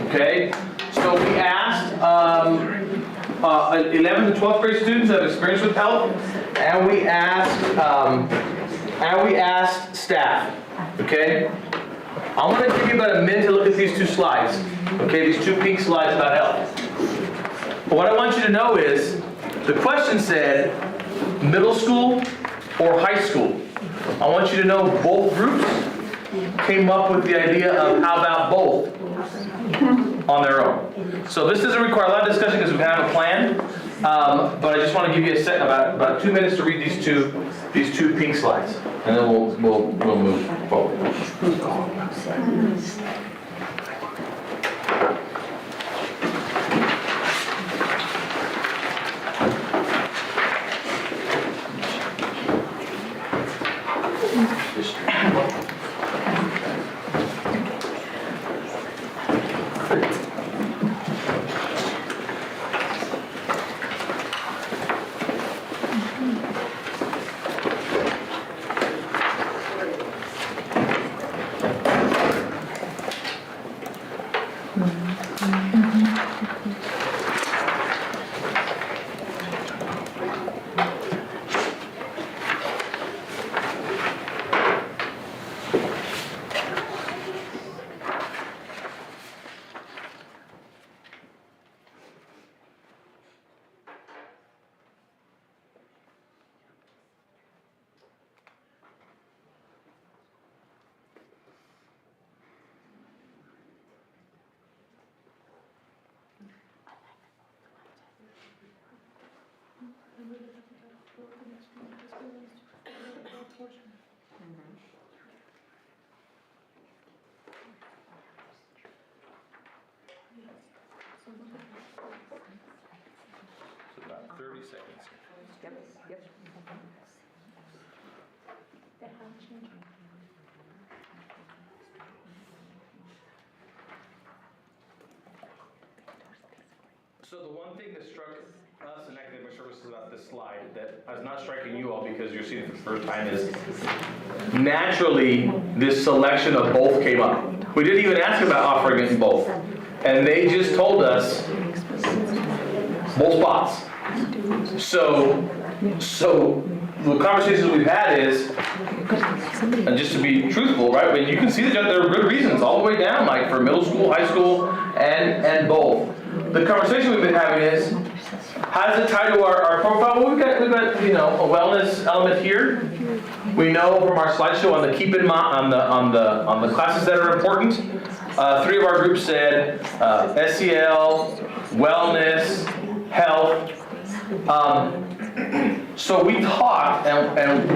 Okay, so we asked 11th to 12th grade students that have experience with health, and we asked staff. Okay, I want to give you about a minute to look at these two slides. Okay, these two pink slides about health. But what I want you to know is, the question said middle school or high school. I want you to know both groups came up with the idea of how about both on their own. So this doesn't require a lot of discussion because we have a plan, but I just want to give you a second, about 2 minutes to read these two pink slides, and then we'll move forward. About 30 seconds. Yep. So the one thing that struck us in academic services about this slide that is not striking you all because you're seeing it for the first time is naturally this selection of both came up. We didn't even ask about offering it in both. And they just told us both spots. So the conversations we've had is, and just to be truthful, right? When you can see that there are good reasons all the way down, like for middle school, high school, and both. The conversation we've been having is, how does it tie to our profile? Well, we've got a wellness element here. We know from our slideshow on the keep in mind on the classes that are important. 3 of our groups said SEL, wellness, health. So we talked, and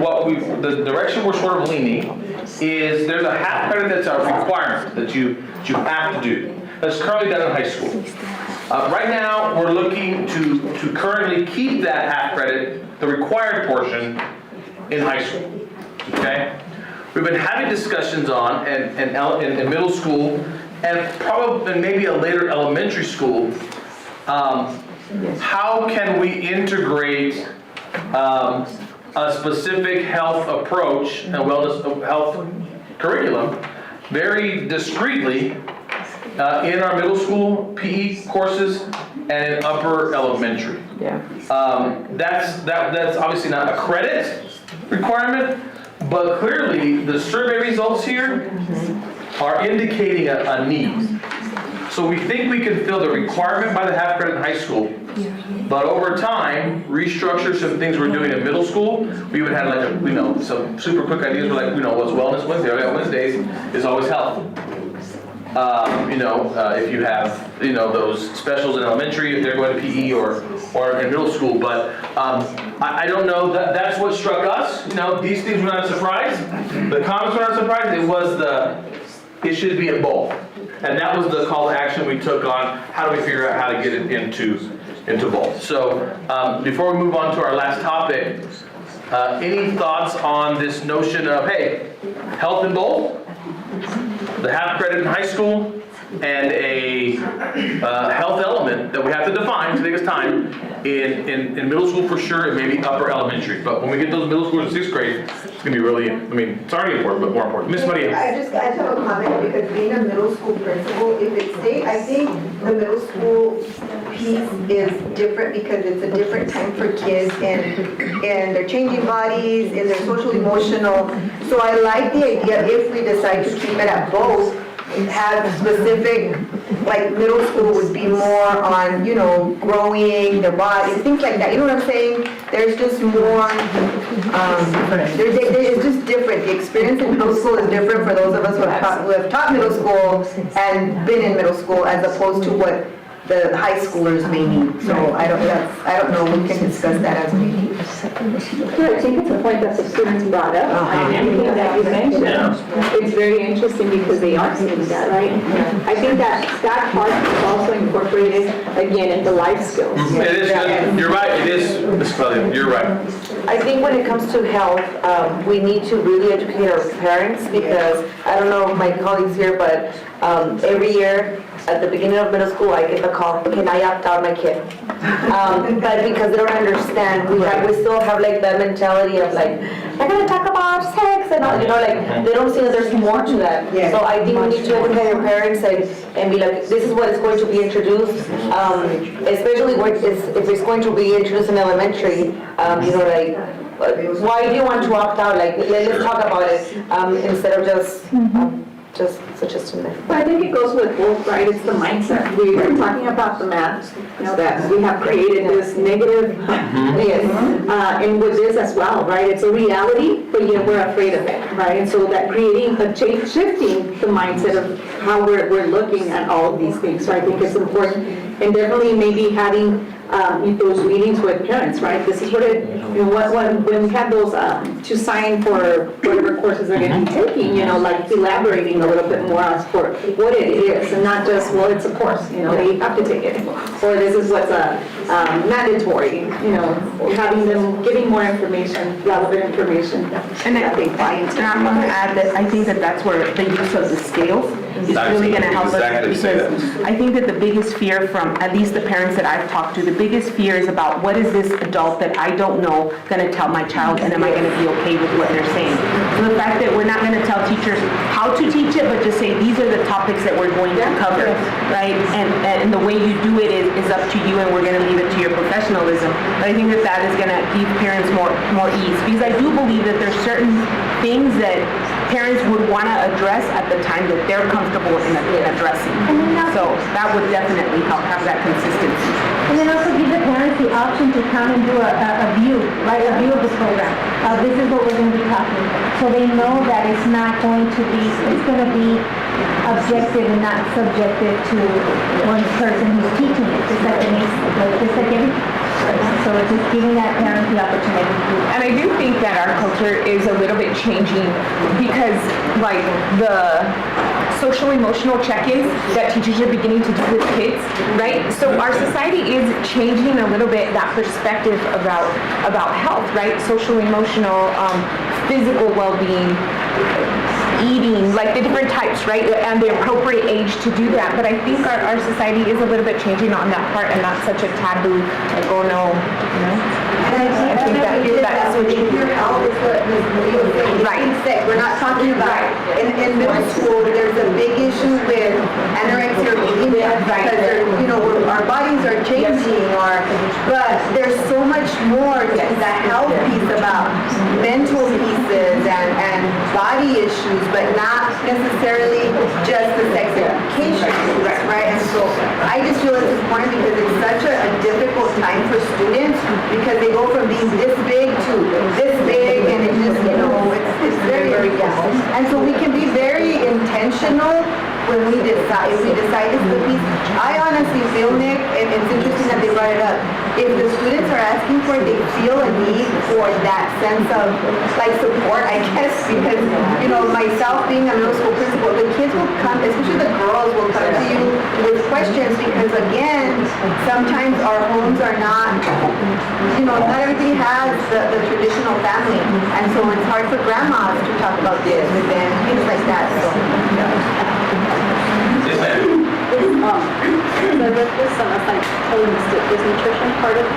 the direction we're sort of leaning is there's a half credit that's a requirement that you have to do. That's currently done in high school. Right now, we're looking to currently keep that half credit, the required portion, in high school. Okay? We've been having discussions on, in middle school, and probably maybe a later elementary school, how can we integrate a specific health approach and wellness health curriculum very discreetly in our middle school PE courses and in upper elementary. Yeah. That's obviously not a credit requirement, but clearly the survey results here are indicating a need. So we think we can fill the requirement by the half credit in high school, but over time, restructure some things we're doing in middle school. We even had like some super quick ideas. We're like, what's Wellness Wednesday? Wednesdays is always health. If you have, those specials in elementary, if they're going to PE or in middle school. But I don't know, that's what struck us. These things were not a surprise. The comments were not a surprise. It was it should be in both. And that was the call to action we took on how do we figure out how to get it into both. So before we move on to our last topic, any thoughts on this notion of, hey, health in both? The half credit in high school, and a health element that we have to define to take us time in middle school for sure, and maybe upper elementary. But when we get those middle schoolers in 6th grade, it's going to be really, it's already important, but more important. Miss Maria. I just have a comment because being a middle school principal, if it's state, I think the middle school piece is different because it's a different time for kids and they're changing bodies and they're social emotional. So I like the idea if we decide to keep it at both, have specific, like middle school would be more on, growing their body, things like that. You know what I'm saying? There's just more, it's just different. The experience in middle school is different for those of us who have taught middle school and been in middle school as opposed to what the high schoolers may need. So I don't know, we can discuss that as we need. I think it's a point that the students brought up. Everything that you mentioned, it's very interesting because they are seeing that, right? I think that part is also incorporated again into life skills. It is, you're right, it is, Ms. Claudia, you're right. I think when it comes to health, we need to really educate our parents because, I don't know my colleagues here, but every year at the beginning of middle school, I get the call, can I opt out my kid? But because they don't understand, we still have like that mentality of like, they're gonna talk about sex and all, they don't see that there's more to that. Yeah. So I think we need to educate our parents and be like, this is what is going to be introduced, especially if it's going to be introduced in elementary, why do you want to opt out? Like, let's talk about it instead of just suggesting that. But I think it goes with both, right? It's the mindset. We were talking about the math, that we have created this negative, and with this as well, right? It's a reality, but yet we're afraid of it, right? And so that creating shifting the mindset of how we're looking at all of these things. So I think it's important, and definitely maybe having those meetings with parents, right? This is what when we have those to sign for whatever courses they're going to be taking, like elaborating a little bit more as for what it is, and not just, well, it's a course, they have to take it, or this is what's mandatory, having them giving more information, relevant information, And I'm going to add that I think that's where the use of the scales is really going to help us, because I think that the biggest fear from at least the parents that I've talked to, the biggest fear is about what is this adult that I don't know going to tell my child, and am I going to be okay with what they're saying? So the fact that we're not going to tell teachers how to teach it, but just say these are the topics that we're going to cover, right? And the way you do it is up to you, and we're going to leave it to your professionalism. But I think that is going to give parents more ease, because I do believe that there's certain things that parents would want to address at the time that they're comfortable in addressing. So that would definitely help have that consistency. And then also give the parents the option to come and do a view, right? A view of the program. This is what we're going to be talking. So they know that it's not going to be, it's going to be objective and not subjective to one person who's teaching it. Just like everything. So it's just giving that parent the opportunity to do that. And I do think that our culture is a little bit changing because like the social emotional check-ins that teachers are beginning to do with kids, right? So our society is changing a little bit that perspective about health, right? Social emotional, physical well-being, eating, like the different types, right? And the appropriate age to do that. But I think our society is a little bit changing on that part and not such a taboo, like, oh no, I think that your health is what Ms. Maria was saying. Right. Sick. We're not talking about, in middle school, there's a big issue with anorexia or bulimia because our bodies are changing, but there's so much more to the health piece about mental piece differences and body issues, but not necessarily just the sex education, right? And so I just feel it's important because it's such a difficult time for students because they go from being this big to this big, and it just, it's very, and so we can be very intentional when we decide, if we decide this is the piece. I honestly feel, Nick, and it's interesting that they brought it up, if the students are asking for it, they feel a need for that sense of, like, support, I guess, because, myself being a middle school principal, the kids will come, especially the girls will come to you with questions because, again, sometimes our homes are not, not everybody has the traditional family, and so it's hard for grandmas to talk about this and things like that, so, Yes, ma'am. So with this, like, holistic, is nutrition part of it?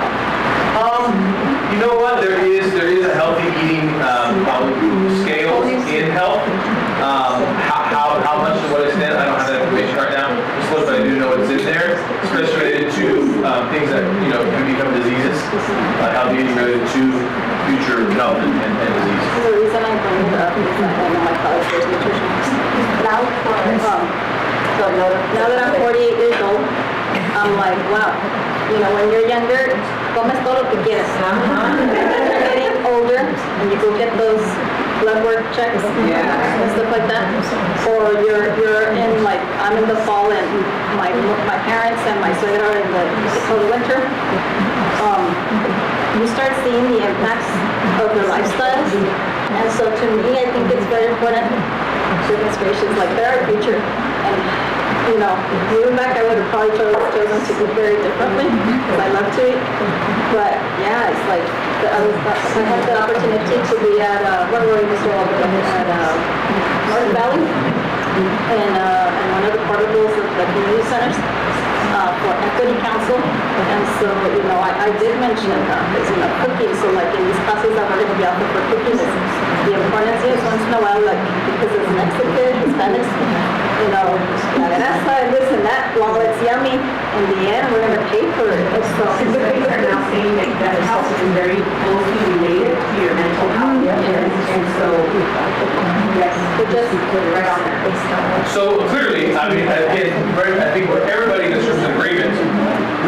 You know what? There is a healthy eating scale in health. How much to what extent? I don't have that information right now. But I do know it's in there, especially related to things that can become diseases. Healthy eating related to future health and disease. The reason I bring it up is that one of my college there's nutrition. So now that I'm 48 years old, I'm like, wow, when you're younger, comes todo lo que quieres. You're getting older, and you go get those blood work checks and stuff like that. Or you're in, like, I'm in the fall, and my parents and my suegra are in the winter. You start seeing the impacts of their lifestyles, and so to me, I think it's very important. Goodness gracious, like, they're our future, and moving back, I would have probably chosen to eat very differently because I love to eat. But yeah, it's like I had the opportunity to be at where were we just at North Valley and one of the portables of the community centers for Equity Council. And so I did mention cooking. So like in these classes that we're going to be offered for cooking, the importance is once in a while, like because it's Mexican, Hispanics. La grasa and this and that, while it's yummy, in the end, we're going to pay for it. So Everybody are now saying that health is very closely related to your mental health. And so, yes, just put it right on there. So clearly, I mean, again, I think everybody in this room is in agreement.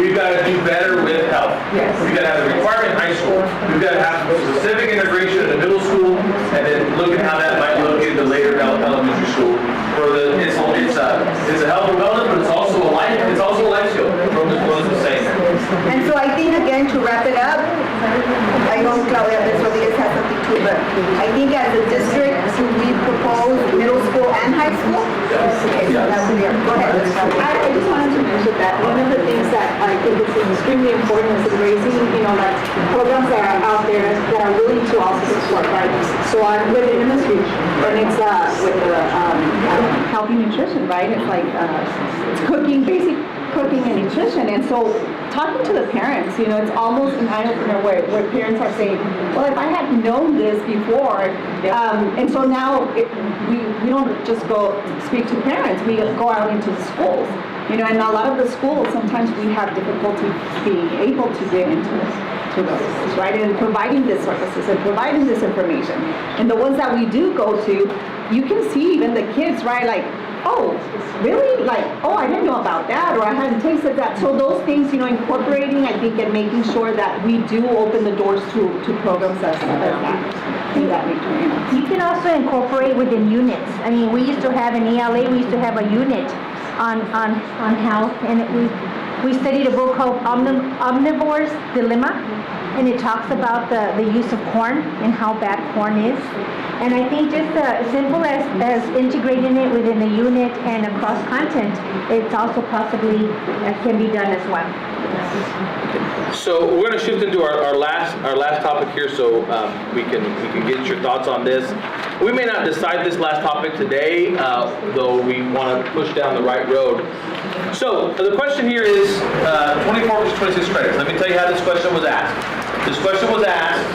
We've got to do better with health. Yes. We've got to have the requirement in high school. We've got to have specific integration in the middle school, and then look at how that might look in the later elementary school. It's a health and wellness, but it's also a life skill. Rose was saying. And so I think, again, to wrap it up, I know Claudia Rodriguez has something too, but I think as a district, we propose middle school and high school. Okay, so that's clear. Go ahead. I just wanted to mention that one of the things that I think is extremely important is raising, like programs that are out there that are willing to also support, right? So I'm with the industry, and it's with the healthy nutrition, right? It's like cooking, basic cooking and nutrition. And so talking to the parents, it's almost an eye-opener where parents are saying, well, if I had known this before, and so now we don't just go speak to parents, we go out into the schools. And a lot of the schools, sometimes we have difficulty being able to get into those, right? And providing these services and providing this information. And the ones that we do go to, you can see even the kids, right? Like, oh, really? Like, oh, I didn't know about that, or I hadn't tasted that. So those things, incorporating, I think, and making sure that we do open the doors to programs as that. You can also incorporate within units. I mean, we used to have in ELA, we used to have a unit on health, and we studied a book called Omnivore's Dilemma, and it talks about the use of corn and how bad corn is. And I think just as simple as integrating it within the unit and across content, it's also possibly can be done as well. So we're going to shift into our last topic here, so we can get your thoughts on this. We may not decide this last topic today, though we want to push down the right road. So the question here is 24 versus 26 credits. Let me tell you how this question was asked. This question was asked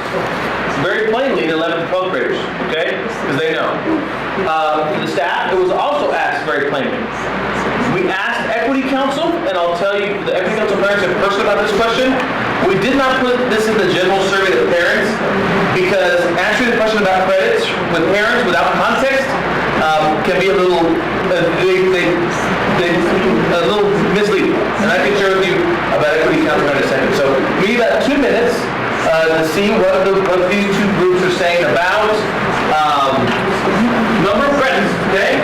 very plainly to 11th and 12th graders, okay? Because they know. The staff, it was also asked very plainly. We asked Equity Council, and I'll tell you, the Equity Council parents have personally about this question. We did not put this in the general survey to parents because answering the question about credits with parents without context can be a little, a little misleading. And I can share with you about Equity Council in a second. So we need about 2 minutes to see what these two groups are saying about number of credits, okay?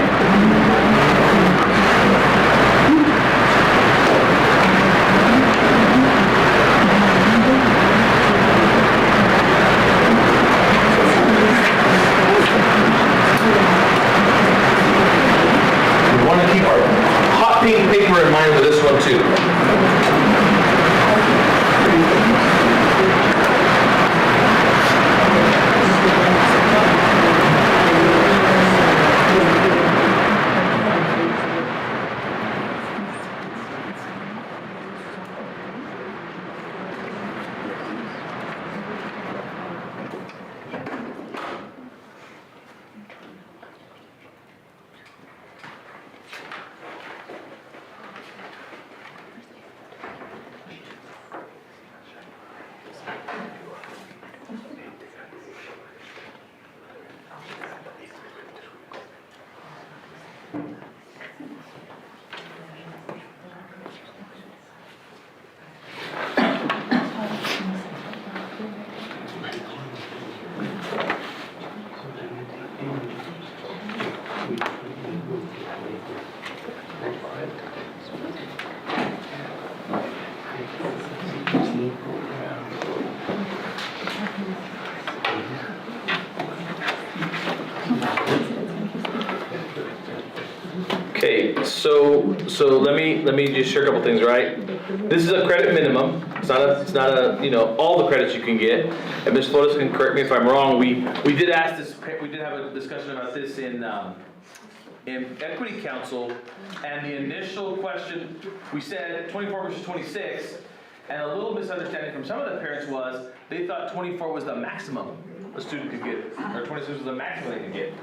We want to keep our hot pink paper in mind with this one too. Okay, so let me just share a couple things, right? This is a credit minimum. It's not a all the credits you can get. And Ms. Flores can correct me if I'm wrong. We did ask this. We did have a discussion about this in Equity Council, and the initial question we said 24 versus 26, and a little misunderstanding from some of the parents was they thought 24 was the maximum a student could get, or 26 was the maximum they could get.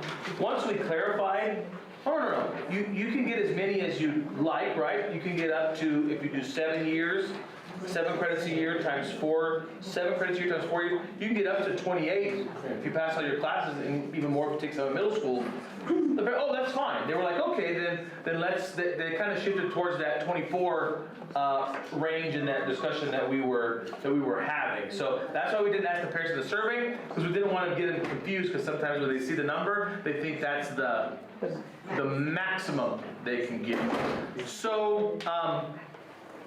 Once we clarified. Oh, no. You can get as many as you like, right? You can get up to, if you do 7 years, 7 credits a year times 4, 7 credits a year times 4 years, you can get up to 28 if you pass all your classes, and even more if you take some in middle school. Oh, that's fine. They were like, okay, then let's, they kind of shifted towards that 24 range in that discussion that we were having. So that's why we didn't ask the parents in the survey, because we didn't want to get them confused, because sometimes when they see the number, they think that's the maximum they can get. So,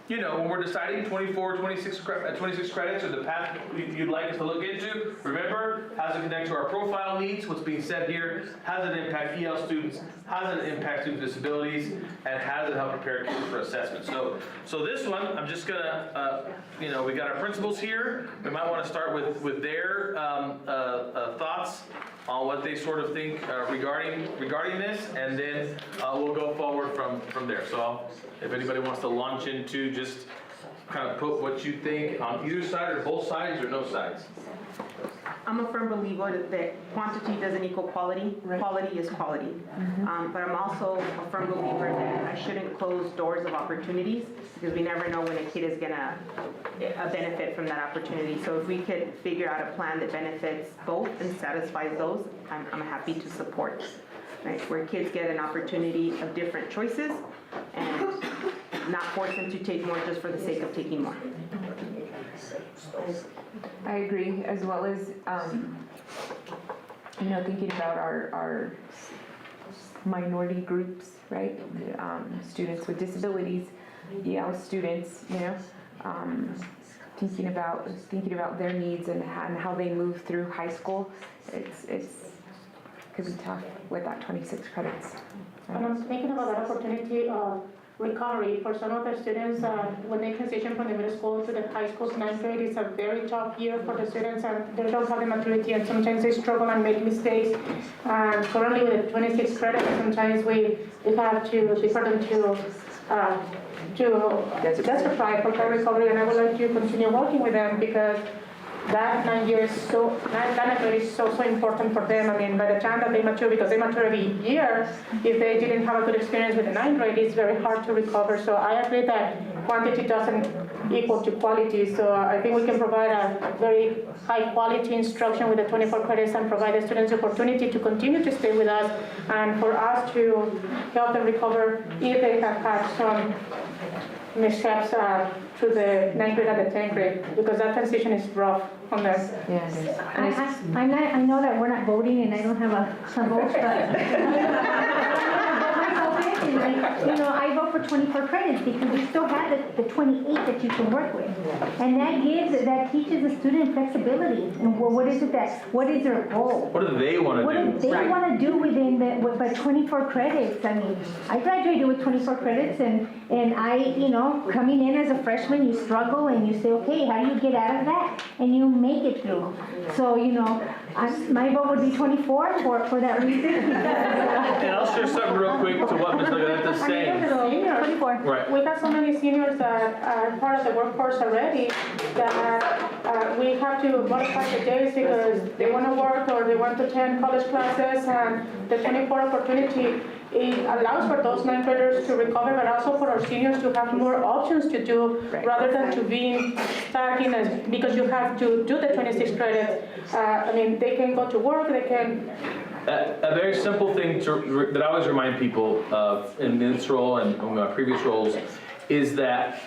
when we're deciding 24, 26 credits or the path you'd like us to look into, remember, how does it connect to our profile needs, what's being said here, how does it impact EL students, how does it impact student disabilities, and how does it help prepare kids for assessment. So this one, I'm just gonna, we got our principals here. We might want to start with their thoughts on what they sort of think regarding this, and then we'll go forward from there. So if anybody wants to launch into just kind of put what you think on either side or both sides or no sides. I'm a firm believer that quantity doesn't equal quality. Right. Quality is quality. But I'm also a firm believer that I shouldn't close doors of opportunities, because we never know when a kid is gonna benefit from that opportunity. So if we could figure out a plan that benefits both and satisfies those, I'm happy to support. Right? Where kids get an opportunity of different choices and not force them to take more just for the sake of taking more. I agree, as well as, thinking about our minority groups, right? Students with disabilities, students, thinking about their needs and how they move through high school. It's could be tough with that 26 credits. Right? And I'm thinking about that opportunity of recovery for some of the students when they transition from the middle school to the high school. 9th grade is a very tough year for the students, and they don't have the maturity, and sometimes they struggle and make mistakes. Currently with 26 credits, sometimes we have to defer them to justify for recovery, and I would like to continue working with them, because that 9 years, that 9 credits is so important for them. I mean, by the time that they mature, because they mature every year, if they didn't have a good experience with the 9th grade, it's very hard to recover. So I agree that quantity doesn't equal to quality. So I think we can provide a very high quality instruction with the 24 credits and provide the students the opportunity to continue to stay with us and for us to help them recover if they have had some missteps through the 9th grade and the 10th grade, because that transition is rough on them. Yes. I know that we're not voting and I don't have a vote, but I vote for 24 credits because we still have the 28 that you can work with. And that teaches the student flexibility. And what is their goal? What do they want to do? What do they want to do within by 24 credits? I mean, I graduated with 24 credits and I, coming in as a freshman, you struggle and you say, okay, how do you get out of that? And you make it through. So, my vote would be 24 for that reason. And I'll share something real quick to what Ms. Legarreta is saying. 24. Right. We have so many seniors that are part of the workforce already that we have to modify the days because they want to work or they want to attend college classes, and the 24 opportunity, it allows for those 9th graders to recover, but also for our seniors to have more options to do rather than to being stuck in because you have to do the 26 credits. They can go to work, they can. A very simple thing that I always remind people of in this role and in my previous roles is that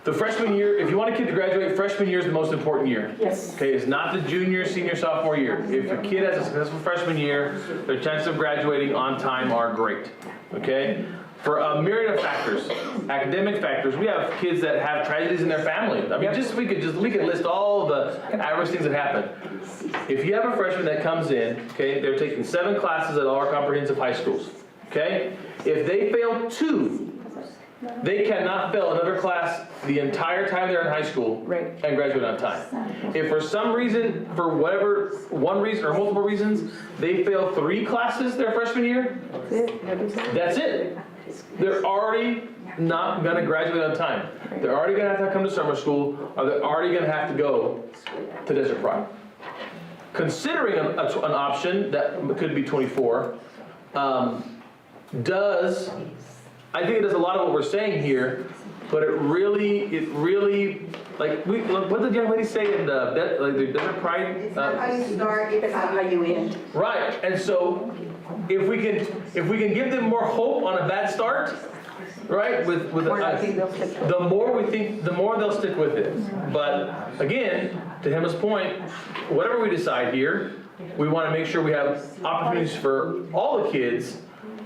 the freshman year, if you want a kid to graduate, freshman year is the most important year. Yes. Okay, it's not the junior, senior, sophomore year. If a kid has a successful freshman year, their chances of graduating on time are great. Okay? For a myriad of factors, academic factors, we have kids that have tragedies in their family. We could list all the adverse things that happen. If you have a freshman that comes in, okay, they're taking 7 classes at all our comprehensive high schools. Okay? If they fail 2, they cannot fail another class the entire time they're in high school and graduate on time. If for some reason, for whatever, one reason or multiple reasons, they fail 3 classes their freshman year, that's it. They're already not going to graduate on time. They're already going to have to come to summer school, or they're already going to have to go to Desert Pride. Considering an option that could be 24, I think it does a lot of what we're saying here, but it really, what did the young lady say in the Desert Pride? It's not how you start, it's not how you end. Right, and so if we can give them more hope on a bad start, right? The more they'll stick with it. But again, to Emma's point, whatever we decide here, we want to make sure we have opportunities for all the kids.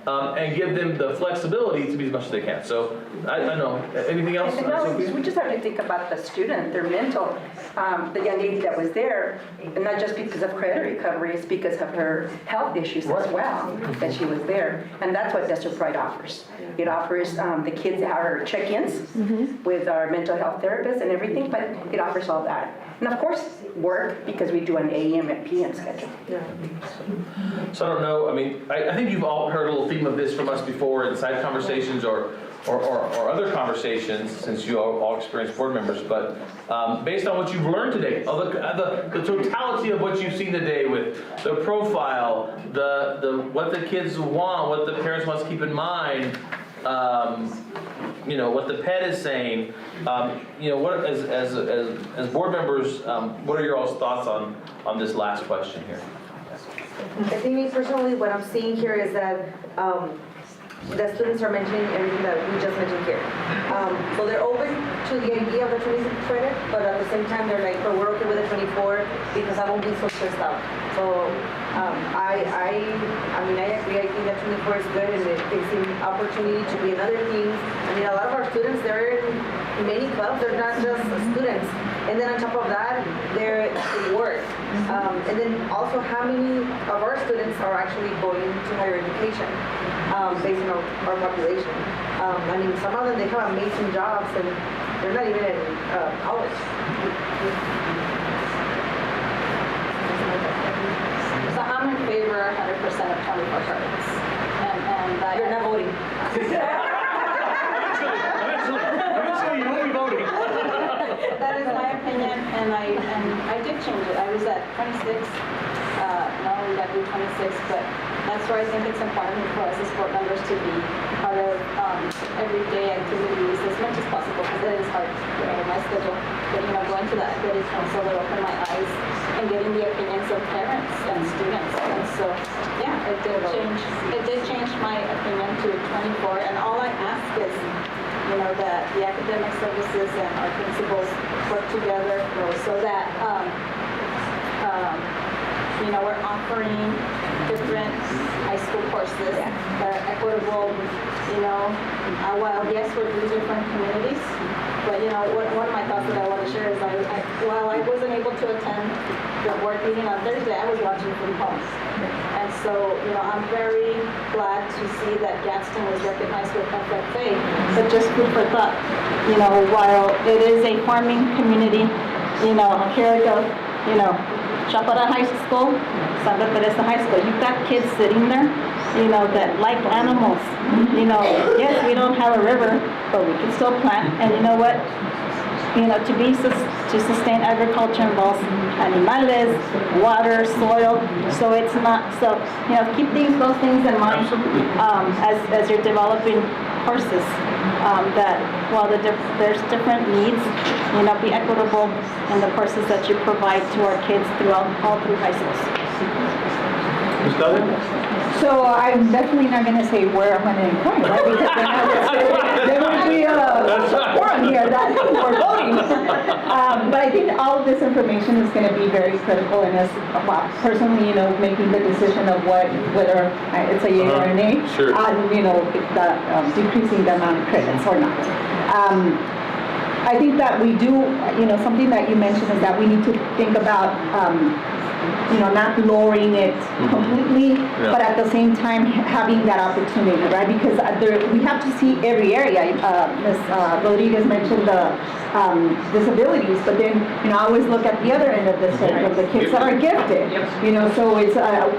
And give them the flexibility to be as much as they can. So, I don't know. Anything else? We just have to think about the student, their mental. The young lady that was there, not just because of credit recovery, it's because of her health issues as well that she was there. And that's what Desert Pride offers. It offers the kids our check-ins with our mental health therapists and everything, but it offers all that. And of course, work, because we do an AM and PM schedule. So I don't know, I think you've all heard a little theme of this from us before in side conversations or other conversations, since you all experienced board members, but based on what you've learned today, the totality of what you've seen today with the profile, what the kids want, what the parents want to keep in mind, what the PED is saying, what as board members, what are your all's thoughts on this last question here? I think me personally, what I'm seeing here is that the students are mentioning everything that we just mentioned here. So they're open to the idea of the 26 credit, but at the same time they're like, oh, we're okay with the 24 because I won't be so stressed out. So I agree. I think that 24 is good, and it gives them opportunity to be in other things. A lot of our students, they're in many clubs. They're not just students. And then on top of that, they work. And then also, how many of our students are actually going to higher education based on our population? Some of them, they have amazing jobs, and they're not even in college. So I'm in favor 100% of 24 credits. And you're not voting. Eventually you will be voting. That is my opinion, and I did change it. I was at 26, not only that we 26, but that's where I think it's important for us as board members to be part of everyday activities as much as possible, because it is hard, with my schedule. But, going to the equity council would open my eyes and getting the opinions of parents and students. And so, yeah, it did change my opinion to 24, and all I ask is, that the academic services and our principals work together so that, we're offering different high school courses that are equitable, while yes, we're in different communities, but one of my thoughts that I want to share is while I wasn't able to attend the board meeting on Thursday, I was watching from home. And so, I'm very glad to see that Gadsden was recognized with FFA, but just food for thought, while it is a farming community, here I go, Chapara High School, Santa Teresa High School, you've got kids sitting there, that like animals, yes, we don't have a river, but we can still plant, and you know what? To sustain agriculture involves animales, water, soil, so it's not, keep those things in mind as you're developing courses, that while there's different needs, be equitable in the courses that you provide to our kids all through high schools. Ms. Dudley? So I'm definitely not going to say where I'm going to incline, right? Because there would be a forum here that we're voting. But I think all of this information is going to be very critical in us, personally, making the decision of whether it's a yay or a nay, Sure. on, decreasing the amount of credits or not. I think that we do, something that you mentioned is that we need to think about not lowering it completely, but at the same time having that opportunity, right? Because we have to see every area. Ms. Rodriguez mentioned the disabilities, but then, I always look at the other end of the spectrum, the kids that are gifted, so it's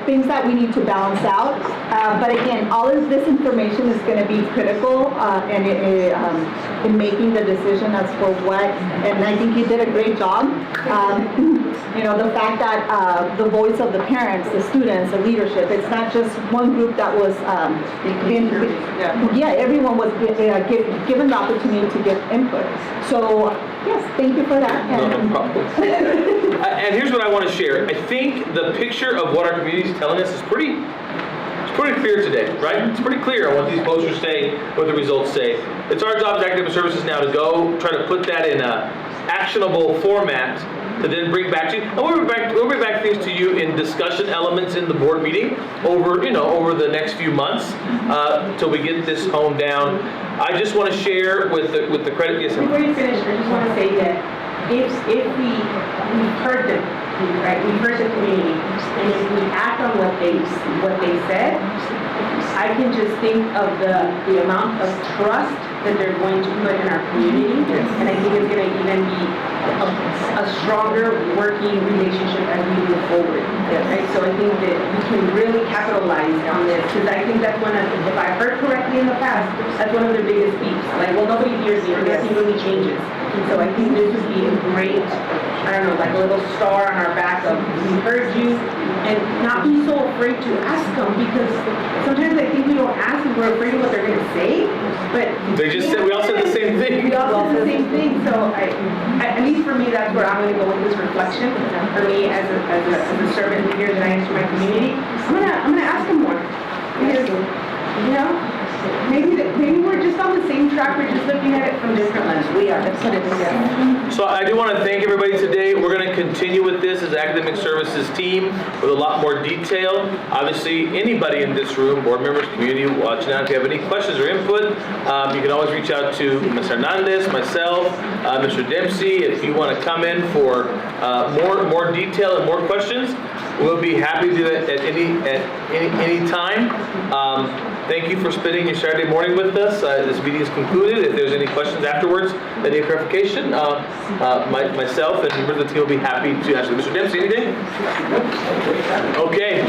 things that we need to balance out. But again, all of this information is going to be critical in making the decision as for what, and I think you did a great job. The fact that the voice of the parents, the students, the leadership, it's not just one group that was everyone was given the opportunity to give input. So yes, thank you for that. No problem. And here's what I want to share. I think the picture of what our community is telling us is pretty clear today, right? It's pretty clear on what these posters say, what the results say. It's our job as academic services now to go try to put that in a actionable format to then bring back to you. And we'll bring back things to you in discussion elements in the board meeting over the next few months till we get this honed down. I just want to share with the credit. Yes, before you finish, I just want to say that if we've heard them, right? We've heard the community, and if we act on what they said, I can just think of the amount of trust that they're going to put in our community, and I think it's going to even be a stronger working relationship as we move forward. Right? So I think that we can really capitalize on this, because I think that's one of, if I heard correctly in the past, that's one of their biggest beefs. Like, well, nobody hears me, or nothing really changes. And so I think this would be a great, I don't know, like a little star on our back of, we heard you, and not be so afraid to ask them, because sometimes I think we don't ask and we're afraid of what they're going to say, but they just said, we all said the same thing. We all said the same thing, so at least for me, that's where I'm going to go with this reflection. For me, as a servant leader that I am to my community, I'm gonna ask them more, because maybe we're just on the same track. We're just looking at it from different lenses. We are. So I do want to thank everybody today. We're going to continue with this as academic services team with a lot more detail. Obviously, anybody in this room, board members, community watching out, if you have any questions or input, you can always reach out to Ms. Hernandez, myself, Mr. Dempsey. If you want to come in for more detail and more questions, we'll be happy to do it at any time. Thank you for spending your Saturday morning with us. This meeting is concluded. If there's any questions afterwards that need clarification, myself and members of the team will be happy to answer. Mr. Dempsey, anything? Okay.